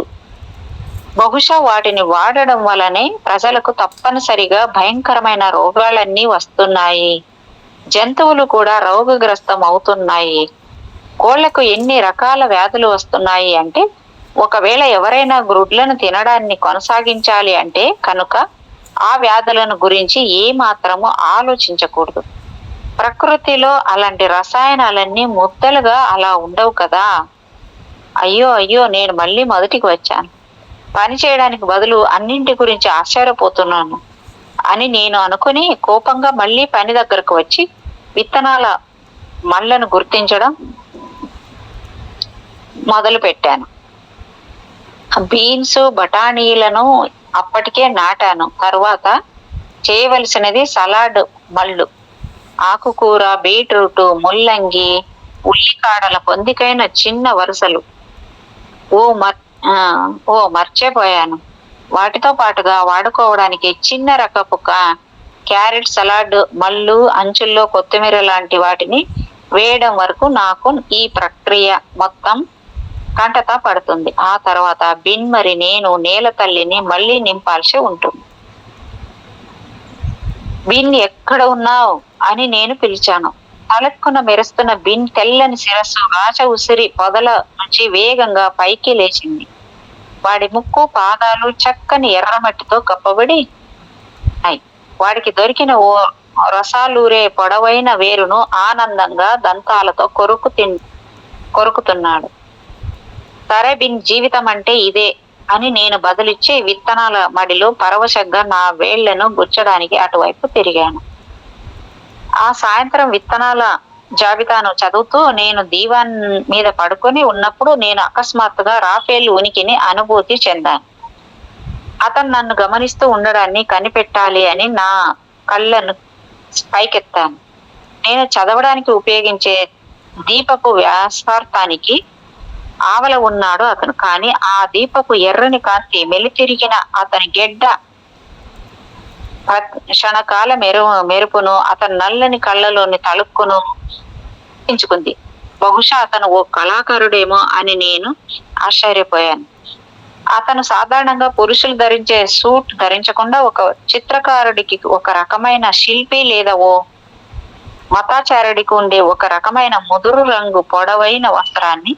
బహుశా వాటిని వాడడం వలనే ప్రజలకు తప్పనిసరిగా భయంకరమైన రోగాలన్నీ వస్తున్నాయి. జంతువులు కూడా రోగగ్రస్తం అవుతున్నాయి. కోళ్లకు ఎన్ని రకాల వ్యాధులు వస్తున్నాయి అంటే, ఒకవేళ ఎవరైనా గ్రుడ్లను తినడాన్ని కొనసాగించాలి అంటే కనుక ఆ వ్యాధులను గురించి ఏ మాత్రము ఆలోచించకూడదు. ప్రకృతిలో అలాంటి రసాయనాలన్నీ ముద్దలుగా అలా ఉండవు కదా. అయ్యో అయ్యో, నేను మళ్ళీ మొదటికి వచ్చాను. పని చేయడానికి బదులు అన్నింటి గురించి ఆశ్చర్యపోతున్నాను అని నేను అనుకుని కోపంగా మళ్ళీ పని దగ్గరకు వచ్చి విత్తనాల మళ్ళను గుర్తించడం మొదలు పెట్టాను. బీన్స్, బఠానీలను అప్పటికే నాటాను. తర్వాత చేయవలసినది సలాడ్ మళ్ళు, ఆకుకూర, బీట్రూట్, ముల్లంగి, ఉల్లికాడల పొందికైన చిన్న వరుసలు. మర్చిపోయాను. వాటితో పాటుగా వాడుకోవడానికి చిన్న రకపు క్యారెట్ సలాడ్ మళ్ళు, అంచుల్లో కొత్తిమీర లాంటి వాటిని వేయడం వరకు నాకు ఈ ప్రక్రియ మొత్తం కంటతా పడుతుంది. ఆ తర్వాత బిన్ మరి నేను నేల తల్లిని మళ్ళీ నింపాల్సి ఉంటుంది. బిన్ ఎక్కడ ఉన్నావు అని నేను పిలిచాను. తలెక్కున మెరుస్తున్న బిన్ తెల్లని శిరస్సు రాచ ఉసిరి పొదల నుంచి వేగంగా పైకి లేచింది. వాడి ముక్కు, పాదాలు చక్కని ఎర్రమట్టితో కప్పబడి వాడికి దొరికిన ఓ రసాలూరే పొడవైన వేరును ఆనందంగా దంతాలతో కొరుకుతున్నాడు. సరే బిన్, జీవితం అంటే ఇదే అని నేను బదులిచ్చి విత్తనాల మడిలో పరవశంగా నా వేళ్లను గుచ్చడానికి అటువైపు తిరిగాను. ఆ సాయంత్రం విత్తనాల జాబితాను చదువుతూ నేను దీవాన్ మీద పడుకొని ఉన్నప్పుడు నేను అకస్మాత్తుగా రాఫేల్ ఉనికిని అనుభూతి చెందాను. అతను నన్ను గమనిస్తూ ఉండడాన్ని కనిపెట్టాలి అని నా కళ్ళను పైకెత్తాను. నేను చదవడానికి ఉపయోగించే దీపపు వ్యాసార్థానికి ఆవల ఉన్నాడు అతను. కానీ ఆ దీపపు ఎర్రని కాంతి మెలితిరిగిన అతని గెడ్డ క్షణకాల మెరుపును అతని నల్లని కళ్ళలోని తలుక్కును ఎంచుకుంది. బహుశా అతను ఓ కళాకారుడేమో అని నేను ఆశ్చర్యపోయాను. అతను సాధారణంగా పురుషులు ధరించే సూట్ ధరించకుండా ఒక చిత్రకారుడికి ఒక రకమైన శిల్పి లేదా ఓ మతాచారుడికి ఉండే ఒక రకమైన ముదురు రంగు పొడవైన వస్త్రాన్ని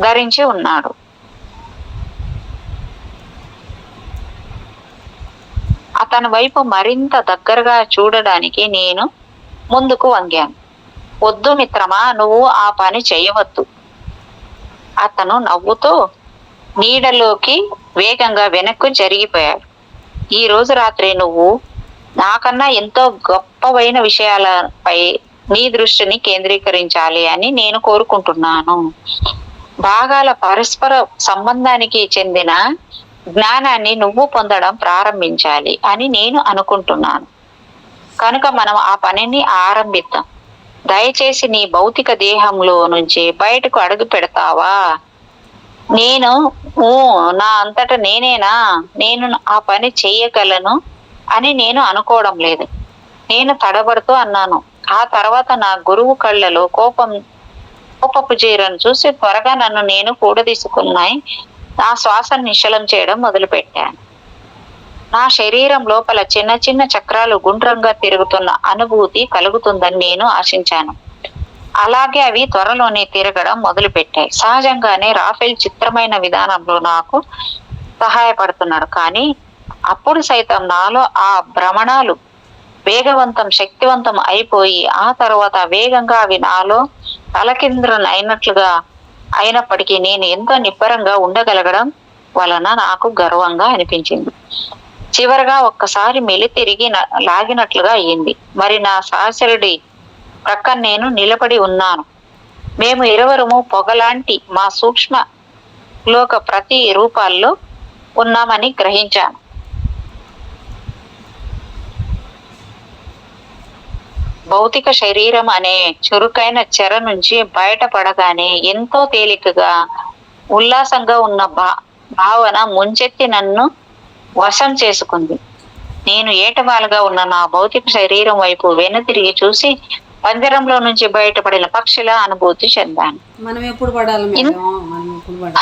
ధరించి ఉన్నాడు. అతని వైపు మరింత దగ్గరగా చూడడానికి నేను ముందుకు వంగాను. వద్దు మిత్రమా, నువ్వు ఆ పని చేయవద్దు. అతను నవ్వుతూ నీడలోకి వేగంగా వెనక్కు జరిగిపోయాడు. ఈ రోజు రాత్రి నువ్వు నాకన్నా ఎంతో గొప్పవైన విషయాలపై నీ దృష్టిని కేంద్రీకరించాలి అని నేను కోరుకుంటున్నాను. భాగాల పరస్పర సంబంధానికి చెందిన జ్ఞానాన్ని నువ్వు పొందడం ప్రారంభించాలి అని నేను అనుకుంటున్నాను. కనుక మనం ఆ పనిని ఆరంభిద్దాం. దయచేసి నీ భౌతిక దేహంలో నుంచి బయటకు అడుగు పెడతావా? నేను నా అంతటా నేనేనా నేను ఆ పని చెయ్యగలను అని నేను అనుకోవడం లేదు. నేను తడబడుతూ అన్నాను. ఆ తర్వాత నా గురువు కళ్ళలో కోపపు జీరను చూసి త్వరగా నన్ను నేను కూడదీసుకున్నాయి. నా శ్వాసను నిశ్చలం చేయడం మొదలుపెట్టాను. నా శరీరం లోపల చిన్న చిన్న చక్రాలు గుండ్రంగా తిరుగుతున్న అనుభూతి కలుగుతుందని నేను ఆశించాను. అలాగే అవి త్వరలోనే తిరగడం మొదలుపెట్టాయి. సహజంగానే రాఫెల్ చిత్రమైన విధానంలో నాకు సహాయపడుతున్నాడు. కానీ అప్పుడు సైతం నాలో ఆ భ్రమణాలు శక్తివంతం అయిపోయి ఆ తర్వాత వేగంగా అవి నాలో తలకింద్రం అయినప్పటికీ నేను ఎంతో నిబ్బరంగా ఉండగలగడం వలన నాకు గర్వంగా అనిపించింది. చివరగా ఒక్కసారి మెలితిరిగి లాగినట్లుగా అయ్యింది. మరి నా సహచరుడి ప్రక్కన నేను నిలబడి ఉన్నాను. మేము ఇరువురము పొగలాంటి మా సూక్ష్మ లోక ప్రతి రూపాల్లో ఉన్నామని గ్రహించాను. భౌతిక శరీరం అనే చురుకైన చెర నుంచి బయటపడగానే ఎంతో తేలికగా ఉల్లాసంగా ఉన్న భావన ముంచెత్తి నన్ను వశం చేసుకుంది. నేను ఏటవాలుగా ఉన్న నా భౌతిక శరీరం వైపు వెనుతిరిగి చూసి పంజరంలో నుంచి బయటపడిన పక్షిలా అనుభూతి చెందాను. మనం ఎప్పుడు పడాలి మేడం? మనం ఎప్పుడు పడాలి?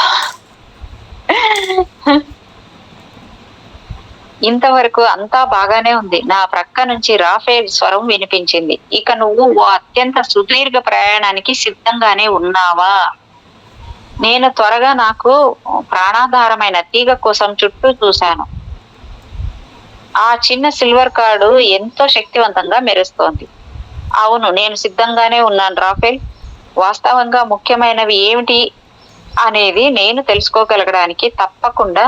ఇంతవరకు అంతా బాగానే ఉంది. నా ప్రక్క నుంచి రాఫేల్ స్వరం వినిపించింది. ఇక నువ్వు ఓ అత్యంత సుదీర్ఘ ప్రయాణానికి సిద్ధంగానే ఉన్నావా? నేను త్వరగా నాకు ప్రాణాధారమైన తీగ కోసం చుట్టూ చూశాను. ఆ చిన్న సిల్వర్ కార్డు ఎంతో శక్తివంతంగా మెరుస్తోంది. అవును, నేను సిద్ధంగానే ఉన్నాను రాఫేల్. వాస్తవంగా ముఖ్యమైనవి ఏమిటి అనేది నేను తెలుసుకోగలగడానికి తప్పకుండా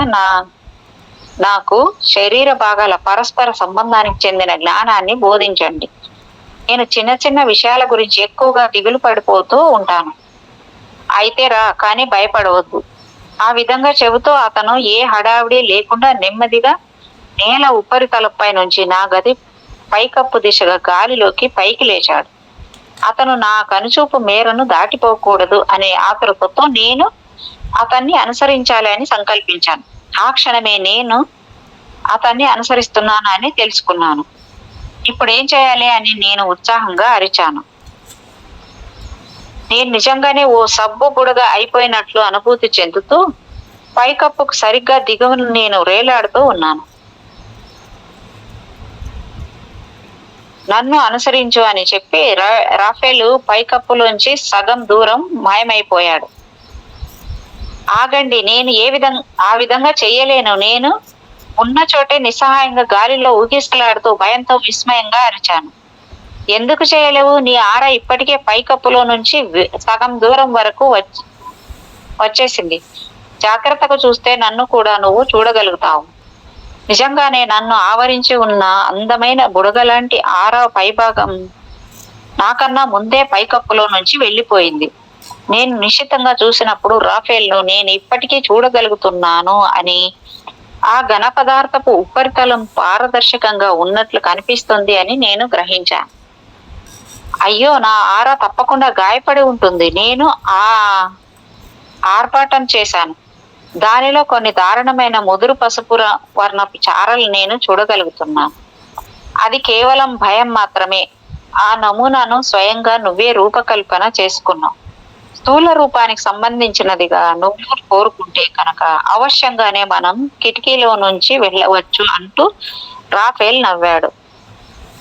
నాకు శరీర భాగాల పరస్పర సంబంధానికి చెందిన జ్ఞానాన్ని బోధించండి. నేను చిన్న చిన్న విషయాల గురించి ఎక్కువగా దిగులు పడిపోతూ ఉంటాను. అయితే రా, కానీ భయపడవద్దు. ఆ విధంగా చెబుతూ అతను ఏ హడావిడి లేకుండా నెమ్మదిగా నేల ఉపరితలంపై నుంచి నా గది పైకప్పు దిశగా గాలిలోకి పైకి లేచాడు. అతను నా కనుచూపు మేరను దాటిపోకూడదు అనే ఆతృతతో నేను అతన్ని అనుసరించాలి అని సంకల్పించాను. ఆ క్షణమే నేను అతన్ని అనుసరిస్తున్నాను అని తెలుసుకున్నాను. ఇప్పుడు ఏం చేయాలి అని నేను ఉత్సాహంగా అరిచాను. నేను నిజంగానే ఓ సబ్బు బుడగ అయిపోయినట్లు అనుభూతి చెందుతూ పైకప్పుకు సరిగ్గా దిగువన నేను రేలాడుతూ ఉన్నాను. నన్ను అనుసరించు అని చెప్పి రాఫేలు పైకప్పులోంచి సగం దూరం మాయమైపోయాడు. ఆగండి, నేను ఆ విధంగా చెయ్యలేను. నేను ఉన్న చోటే నిస్సహాయంగా గాలిలో ఊగిసలాడుతూ భయంతో విస్మయంగా అరిచాను. ఎందుకు చేయలేవు? నీ ఆర ఇప్పటికే పైకప్పులో నుంచి సగం దూరం వరకు వచ్చేసింది. జాగ్రత్తగా చూస్తే నన్ను కూడా నువ్వు చూడగలుగుతావు. నిజంగానే నన్ను ఆవరించి ఉన్న అందమైన బుడగలాంటి ఆర పైభాగం నాకన్నా ముందే పైకప్పులో నుంచి వెళ్ళిపోయింది. నేను నిశ్చితంగా చూసినప్పుడు రాఫేల్ను నేను ఇప్పటికీ చూడగలుగుతున్నాను అని, ఆ ఘన పదార్థపు ఉపరితలం పారదర్శకంగా ఉన్నట్లు కనిపిస్తుంది అని నేను గ్రహించాను. అయ్యో, నా ఆర తప్పకుండా గాయపడి ఉంటుంది. నేను ఆర్భాటం చేశాను. దానిలో కొన్ని దారుణమైన ముదురు పసుపు వర్ణపు చారలు నేను చూడగలుగుతున్నాను. అది కేవలం భయం మాత్రమే. ఆ నమూనాను స్వయంగా నువ్వే రూపకల్పన చేసుకున్నావు. స్థూల రూపానికి సంబంధించినదిగా నువ్వు కోరుకుంటే కనుక అవశ్యంగానే మనం కిటికీలో నుంచి వెళ్ళవచ్చు అంటూ రాఫేల్ నవ్వాడు.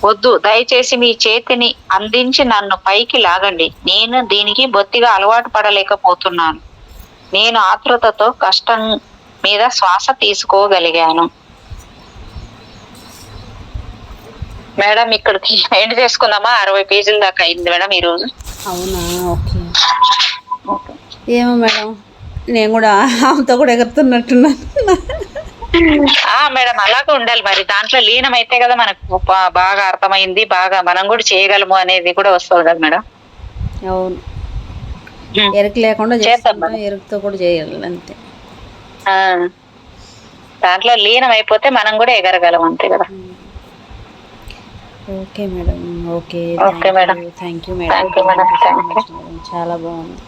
వద్దు, దయచేసి మీ చేతిని అందించి నన్ను పైకి లాగండి. నేను దీనికి బొత్తిగా అలవాటు పడలేకపోతున్నాను. నేను ఆతృతతో కష్టం మీద శ్వాస తీసుకోగలిగాను. మేడం, ఇక్కడికి ఎండ్ చేసుకుందామా? 60 పేజీల దాకా అయింది మేడం ఈరోజు. అవునా? ఓకే. ఏమో మేడం, నేను కూడా ఆమెతో కూడా ఎగురుతున్నట్టున్నాను. మేడం, అలాగే ఉండాలి మరి. దాంట్లో లీనం అయితే కదా మనకు బాగా అర్థమైంది, బాగా మనం కూడా చేయగలము అనేది కూడా వస్తుంది కదా మేడం. అవును, ఎరుకు లేకుండా చేస్తాం, ఎరుకుతో కూడా చేయాలి అంతే. దాంట్లో లీనం అయిపోతే మనం కూడా ఎగరగలం అంతే కదా. Okay madam. Okay madam. Thank you madam. చాలా బాగుంది.